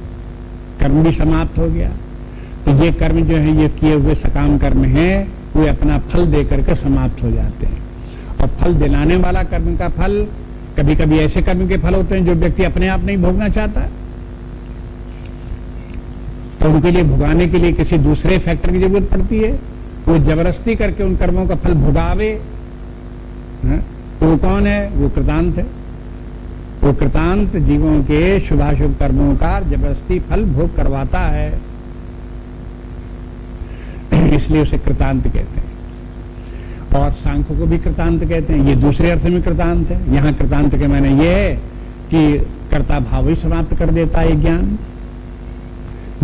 कर्म भी समाप्त हो गया। तो ये कर्म जो है ये किए हुए सकाम कर्म है, वे अपना फल दे करके समाप्त हो जाते हैं। और फल दिलाने वाला कर्म का फल, कभी कभी ऐसे कर्म के फल होते हैं जो व्यक्ति अपने आप नहीं भोगना चाहता, तो उनके लिए भुगाने के लिए किसी दूसरे फैक्टर की जरूरत पड़ती है। वो जबरदस्ती करके उन कर्मों का फल भुगावे। तो वो कौन है? वो कृतांत है। वो कृतांत जीवों के शुभाशुभ कर्मों का जबरदस्ती फल भोग करवाता है, इसलिए उसे कृतांत कहते हैं। और सांख्य को भी कृतांत कहते हैं। ये दूसरे अर्थ में कृतांत है। यहाँ कृतांत के माने ये है कि कर्ता भाव ही समाप्त कर देता है ज्ञान।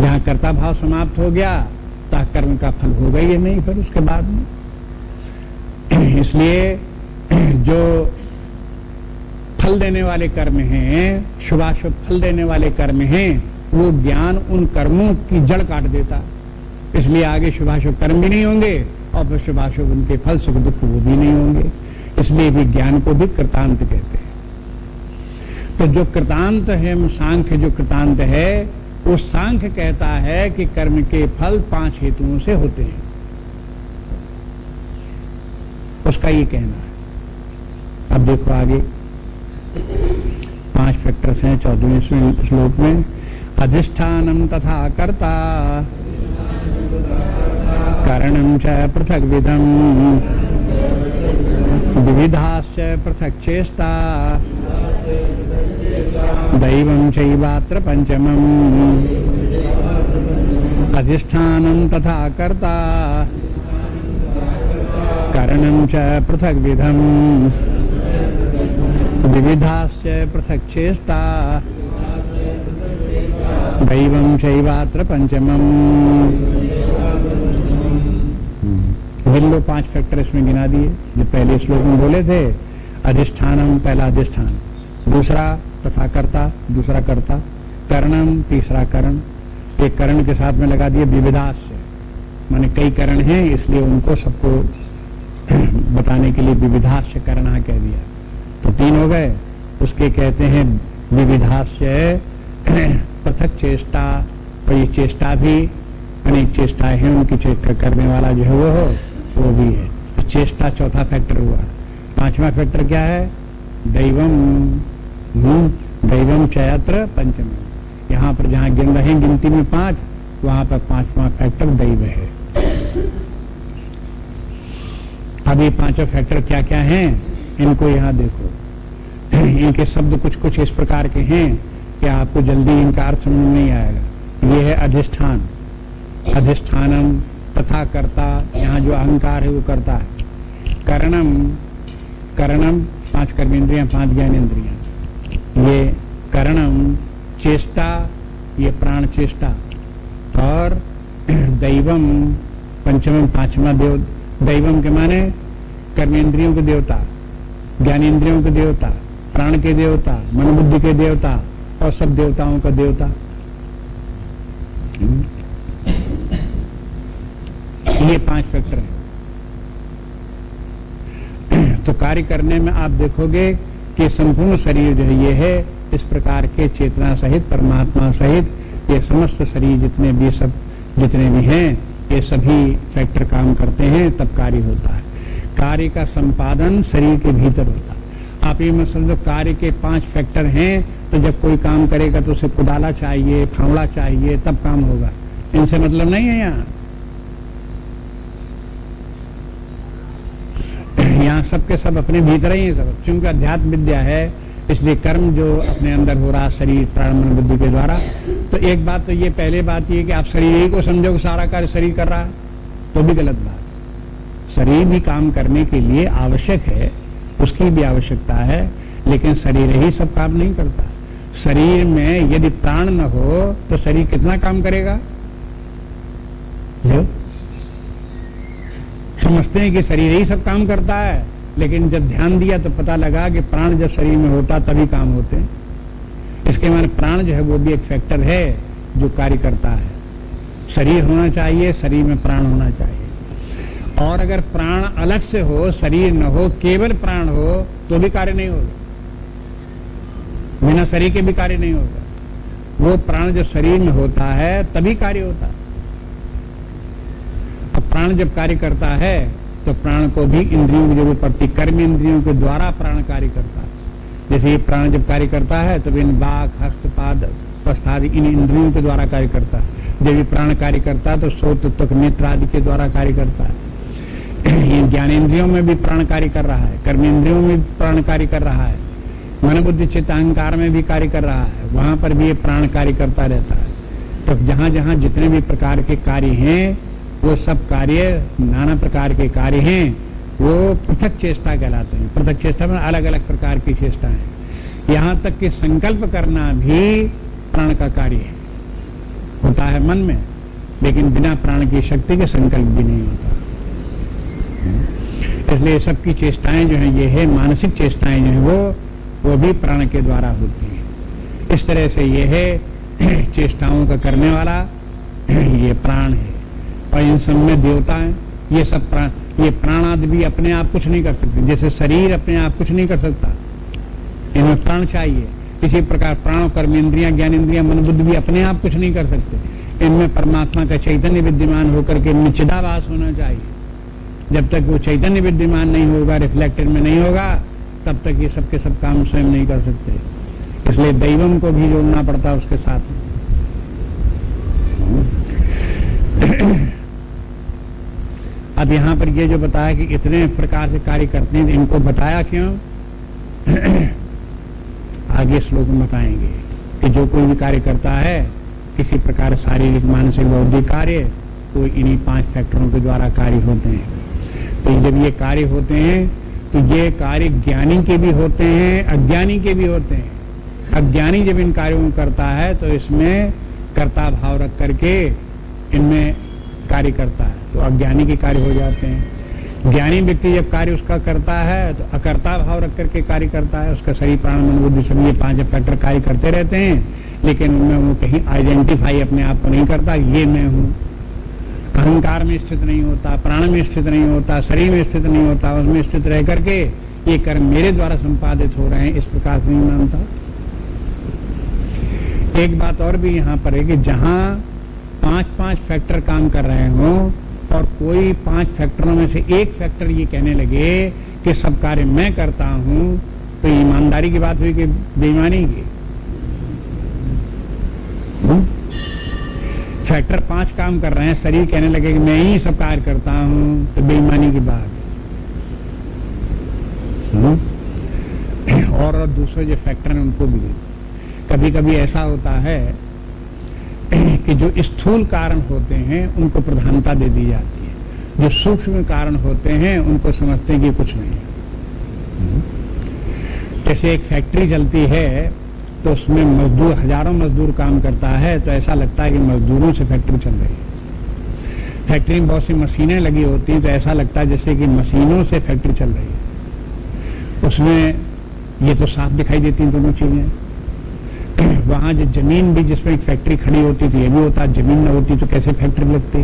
जहाँ कर्ता भाव समाप्त हो गया तो कर्म का फल होगा ही नहीं फिर उसके बाद में। इसलिए जो फल देने वाले कर्म हैं, शुभाशुभ फल देने वाले कर्म हैं, वो ज्ञान उन कर्मों की जड़ काट देता। इसलिए आगे शुभाशुभ कर्म भी नहीं होंगे और फिर शुभाशुभ उनके फल सुख दुख वो भी नहीं होंगे। इसलिए भी ज्ञान को भी कृतांत कहते हैं। तो जो कृतांत है, सांख्य जो कृतांत है, वो सांख्य कहता है कि कर्म के फल 5 हेतुओं से होते हैं। उसका ये कहना है। अब देखो आगे 5 फैक्टर्स हैं 14वें श्लोक में। अधिष्ठानम तथा कर्ता कारणम च पृथक विधम विविधाश्च पृथक चेष्टा दैवं चैवात्र पंचमम्। अधिष्ठानं तथा कर्ता कारणं च पृथक विधम् विविधाश्च पृथक चेष्टा दैवं चैवात्र पंचमम्। गिन 5 फैक्टर इसमें गिना दिए जो पहले श्लोक में बोले थे। अधिष्ठानम पहला अधिष्ठान, दूसरा तथा कर्ता दूसरा कर्ता, करणम तीसरा करण। एक करण के साथ में लगा दिए विविधाश्य, माने कई करण हैं इसलिए उनको सबको बताने के लिए विविधाश्य करणा कह दिया। तो 3 हो गए। उसके कहते हैं विविधाश्य पृथक चेष्टा। और ये चेष्टा भी अनेक चेष्टाएं हैं, उनकी चेष्टा करने वाला जो है वो भी है। तो चेष्टा चौथा फैक्टर हुआ। 5वां फैक्टर क्या है? दैवम। दैवम चयत्र पंचम। यहाँ पर जहाँ गिन रहे हैं गिनती में 5, वहां पर 5वां फैक्टर दैव है। अब ये 5 फैक्टर क्या क्या हैं इनको यहाँ देखो। इनके शब्द कुछ कुछ इस प्रकार के हैं कि आपको जल्दी इनका अर्थ समझ में नहीं आएगा। ये है अधिष्ठान, अधिष्ठानम तथा कर्ता, यहाँ जो अहंकार है वो करता है। करणम, करणम 5 कर्मेंद्रियां 5 ज्ञानेन्द्रियां। ये करणम चेष्टा, ये प्राण चेष्टा। और दैवम पंचमम 5वां देव। दैवम के माने कर्मेंद्रियों के देवता, ज्ञानेन्द्रियों के देवता, प्राण के देवता, मन बुद्धि के देवता और सब देवताओं का देवता। ये 5 फैक्टर है। तो कार्य करने में आप देखोगे कि संपूर्ण शरीर जो है ये है इस प्रकार के चेतना सहित, परमात्मा सहित ये समस्त शरीर जितने भी हैं ये सभी फैक्टर काम करते हैं, तब कार्य होता है। कार्य का संपादन शरीर के भीतर होता है। आप ये मत समझो कार्य के 5 फैक्टर हैं तो जब कोई काम करेगा तो उसे कुदाला चाहिए, फावड़ा चाहिए, तब काम होगा। इनसे मतलब नहीं है। यहाँ सबके सब अपने भीतर ही है सब। क्योंकि अध्यात्म विद्या है, इसलिए कर्म जो अपने अंदर हो रहा शरीर प्राण मन बुद्धि के द्वारा। तो एक बात तो ये, पहले बात ये कि आप शरीर ही को समझो कि सारा कार्य शरीर कर रहा है, तो भी गलत बात। शरीर भी काम करने के लिए आवश्यक है, उसकी भी आवश्यकता है, लेकिन शरीर ही सब काम नहीं करता। शरीर में यदि प्राण न हो तो शरीर कितना काम करेगा? समझते हैं कि शरीर ही सब काम करता है, लेकिन जब ध्यान दिया तो पता लगा कि प्राण जब शरीर में होता तभी काम होते हैं। इसके माने प्राण जो है वो भी एक फैक्टर है जो कार्य करता है। शरीर होना चाहिए, शरीर में प्राण होना चाहिए। और अगर प्राण अलग से हो, शरीर न हो, केवल प्राण हो, तो भी कार्य नहीं होगा। बिना शरीर के भी कार्य नहीं होगा। वो प्राण जो शरीर में होता है तभी कार्य होता है। अब प्राण जब कार्य करता है तो प्राण को भी इंद्रियों की जरूरत पड़ती। कर्म इंद्रियों के द्वारा प्राण कार्य करता है। जैसे ये प्राण जब कार्य करता है तो इन बाक, हस्त, पाद, प्रस्थादि इन इंद्रियों के द्वारा कार्य करता है। जब ये प्राण कार्य करता है तो सोत, त्वक, नेत्र आदि के द्वारा कार्य करता है। ये ज्ञानेन्द्रियों में भी प्राण कार्य कर रहा है, कर्मेंद्रियों में भी प्राण कार्य कर रहा है, मन बुद्धि चित्त अहंकार में भी कार्य कर रहा है। वहां पर भी ये प्राण कार्य करता रहता है। तो जहां जहां जितने भी प्रकार के कार्य हैं वो सब कार्य नाना प्रकार के कार्य हैं, वो पृथक चेष्टा कहलाते हैं। पृथक चेष्टा में अलग अलग प्रकार की चेष्टाएं। यहां तक कि संकल्प करना भी प्राण का कार्य है, होता है मन में, लेकिन बिना प्राण की शक्ति के संकल्प भी नहीं होता। इसलिए सबकी चेष्टाएं जो है ये है, मानसिक चेष्टाएं जो है वो भी प्राण के द्वारा होती है। इस तरह से ये है चेष्टाओं का करने वाला ये प्राण है। और इन सब में देवता है, ये सब प्राण, ये प्राण आदि भी अपने आप कुछ नहीं कर सकते। जैसे शरीर अपने आप कुछ नहीं कर सकता, इनमें प्राण चाहिए। इसी प्रकार प्राण, कर्मेंद्रियां, ज्ञानेन्द्रियां, मन बुद्धि भी अपने आप कुछ नहीं कर सकते। इनमें परमात्मा का चैतन्य विद्यमान होकर के इनमें चिदाभास होना चाहिए। जब तक वो चैतन्य विद्यमान नहीं होगा, रिफ्लेक्टेड में नहीं होगा, तब तक ये सबके सब काम स्वयं नहीं कर सकते। इसलिए दैवम को भी जोड़ना पड़ता है उसके साथ। अब यहां पर ये जो बताया कि इतने प्रकार से कार्य करते हैं, इनको बताया क्यों? आगे श्लोक में बताएंगे कि जो कोई भी कार्य करता है, किसी प्रकार शारीरिक, मानसिक, बौद्धिक कार्य, तो इन्हीं 5 फैक्टरों के द्वारा कार्य होते हैं। तो जब ये कार्य होते हैं तो ये कार्य ज्ञानी के भी होते हैं, अज्ञानी के भी होते हैं। अज्ञानी जब इन कार्यों को करता है तो इसमें कर्ता भाव रख करके इनमें कार्य करता है, तो अज्ञानी के कार्य हो जाते हैं। ज्ञानी व्यक्ति जब कार्य उसका करता है तो अकर्ता भाव रख करके कार्य करता है। उसका शरीर प्राण मन बुद्धि सब ये 5 फैक्टर कार्य करते रहते हैं, लेकिन उनमें वो कहीं आइडेंटिफाई अपने आप को नहीं करता, ये मैं हूँ। अहंकार में स्थित नहीं होता, प्राण में स्थित नहीं होता, शरीर में स्थित नहीं होता। उसमें स्थित रह करके ये कर्म मेरे द्वारा संपादित हो रहे हैं, इस प्रकार से नहीं मानता। एक बात और भी यहाँ पर है कि जहाँ 5 फैक्टर काम कर रहे हों और कोई 5 फैक्टरों में से एक फैक्टर ये कहने लगे कि सब कार्य मैं करता हूँ, तो ईमानदारी की बात हुई कि बेईमानी की? फैक्टर 5 काम कर रहे हैं, शरीर कहने लगे कि मैं ही सब कार्य करता हूं, तो बेईमानी की बात है। और दूसरे जो फैक्टर हैं उनको भी कभी कभी ऐसा होता है कि जो स्थूल कारण होते हैं उनको प्रधानता दे दी जाती है, जो सूक्ष्म कारण होते हैं उनको समझते हैं कि कुछ नहीं है। जैसे एक फैक्ट्री चलती है तो उसमें मजदूर, हजारों मजदूर काम करता है, तो ऐसा लगता है कि मजदूरों से फैक्ट्री चल रही है। फैक्ट्री में बहुत सी मशीनें लगी होती हैं तो ऐसा लगता है जैसे कि मशीनों से फैक्ट्री चल रही है। उसमें ये तो साफ दिखाई देती हैं दोनों चीजें। वहां जो जमीन भी जिसमें एक फैक्ट्री खड़ी होती थी, ये भी होता, जमीन न होती तो कैसे फैक्ट्री लगती?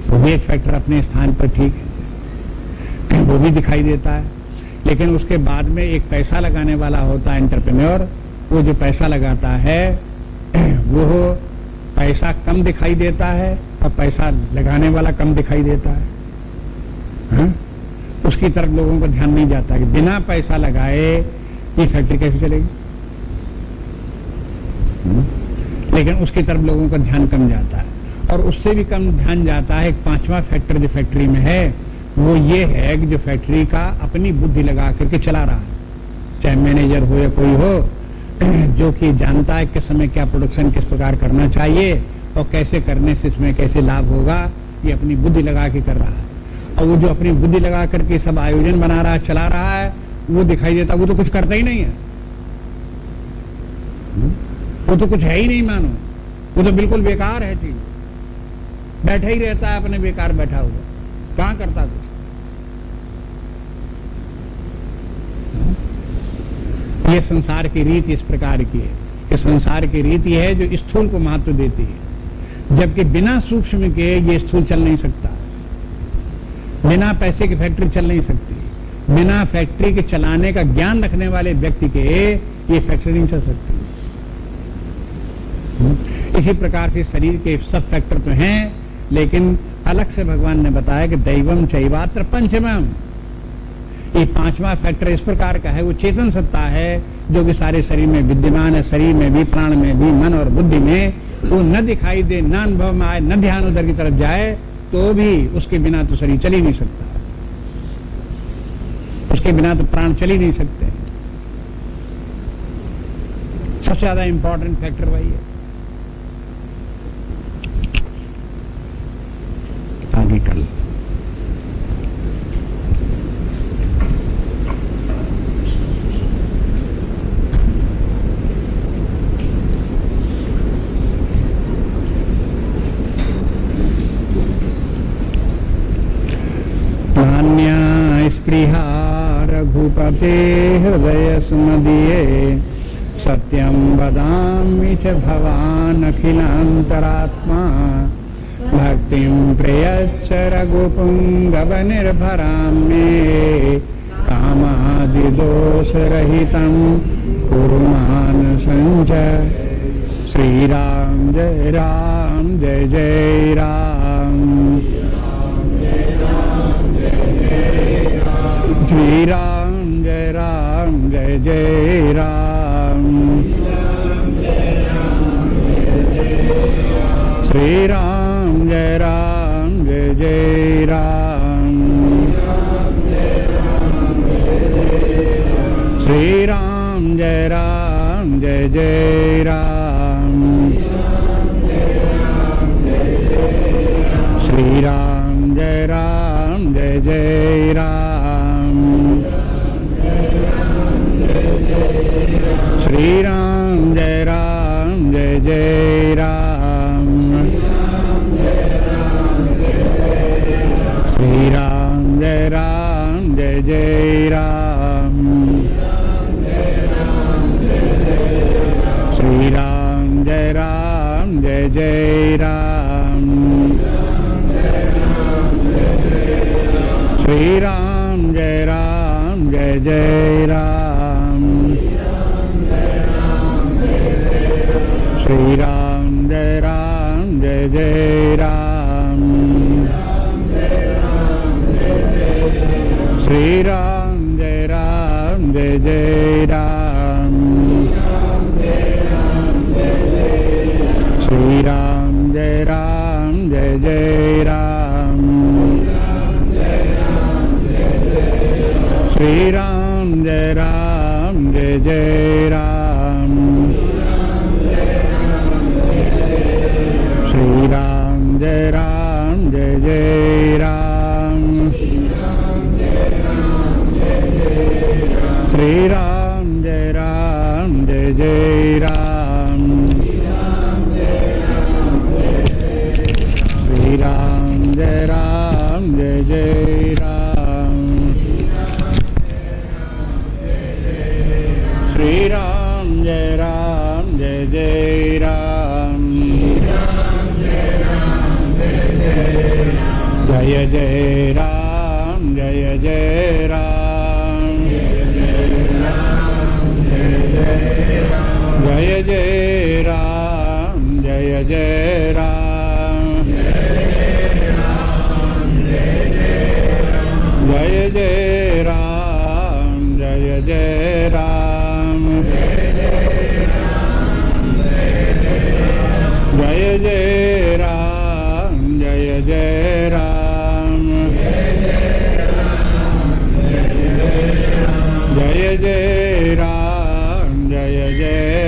वो भी एक फैक्टर अपने स्थान पर ठीक है, वो भी दिखाई देता है। लेकिन उसके बाद में एक पैसा लगाने वाला होता है एंटरप्रेन्योर, वो जो पैसा लगाता है वो पैसा कम दिखाई देता है और पैसा लगाने वाला कम दिखाई देता है। हा? उसकी तरफ लोगों को ध्यान नहीं जाता कि बिना पैसा लगाए ये फैक्ट्री कैसे चलेगी। लेकिन उसकी तरफ लोगों का ध्यान कम जाता है। और उससे भी कम ध्यान जाता है एक पांचवा फैक्टर जो फैक्ट्री में है, वो ये है कि जो फैक्ट्री का अपनी बुद्धि लगा करके चला रहा है, चाहे मैनेजर हो या कोई हो, जो कि जानता है किस समय क्या प्रोडक्शन किस प्रकार करना चाहिए और कैसे करने से इसमें कैसे लाभ होगा, ये अपनी बुद्धि लगा के कर रहा है। और वो जो अपनी बुद्धि लगा करके सब आयोजन बना रहा है, चला रहा है, वो दिखाई देता, वो तो कुछ करता ही नहीं है, वो तो कुछ है ही नहीं मानो, वो तो बिल्कुल बेकार है चीज, बैठा ही रहता है अपने बेकार बैठा हुआ, कहां करता कुछ। ये संसार की रीति इस प्रकार की है कि संसार की रीति है जो स्थूल को महत्व देती है, जबकि बिना सूक्ष्म के ये स्थूल चल नहीं सकता, बिना पैसे की फैक्ट्री चल नहीं सकती, बिना फैक्ट्री के चलाने का ज्ञान रखने वाले व्यक्ति के ये फैक्ट्री नहीं चल सकती। इसी प्रकार से शरीर के सब फैक्टर तो हैं, लेकिन अलग से भगवान ने बताया कि दैवम चैवात्र पंचमम, ये पांचवा फैक्टर इस प्रकार का है, वो चेतन सत्ता है जो कि सारे शरीर में विद्यमान है, शरीर में भी, प्राण में भी, मन और बुद्धि में। वो न दिखाई दे, न अनुभव में आए, न ध्यान उधर की तरफ जाए, तो भी उसके बिना तो शरीर चल ही नहीं सकता, उसके बिना तो प्राण चल ही नहीं सकते। सबसे ज्यादा इंपॉर्टेंट फैक्टर वही है। आगे कर लो। नान्या स्पृहा रघुपते हृदय स्मदीये, सत्यं वदामि च भवान् अखिलान्तरात्मा, भक्तिं प्रयच्छ रघुपुङ्गवनिर्भरां मे, कामादिदोषरहितं कुरु मानसं च। श्री राम जय जय राम, श्री राम जय जय राम, श्री राम जय जय राम, श्री राम जय जय राम, श्री राम जय जय राम, श्री राम जय जय राम, श्री राम जय जय राम, श्री राम जय जय राम, श्री राम जय जय राम, श्री राम जय जय राम, श्री राम जय जय राम, श्री राम जय जय राम, श्री राम जय जय राम, श्री राम जय जय राम, श्री राम जय जय राम, श्री राम जय जय राम, श्री राम जय जय राम, जय जय राम, जय जय राम, जय जय राम, जय जय राम, जय जय राम, जय जय राम, जय जय राम जय जय राम जय जय राम जय जय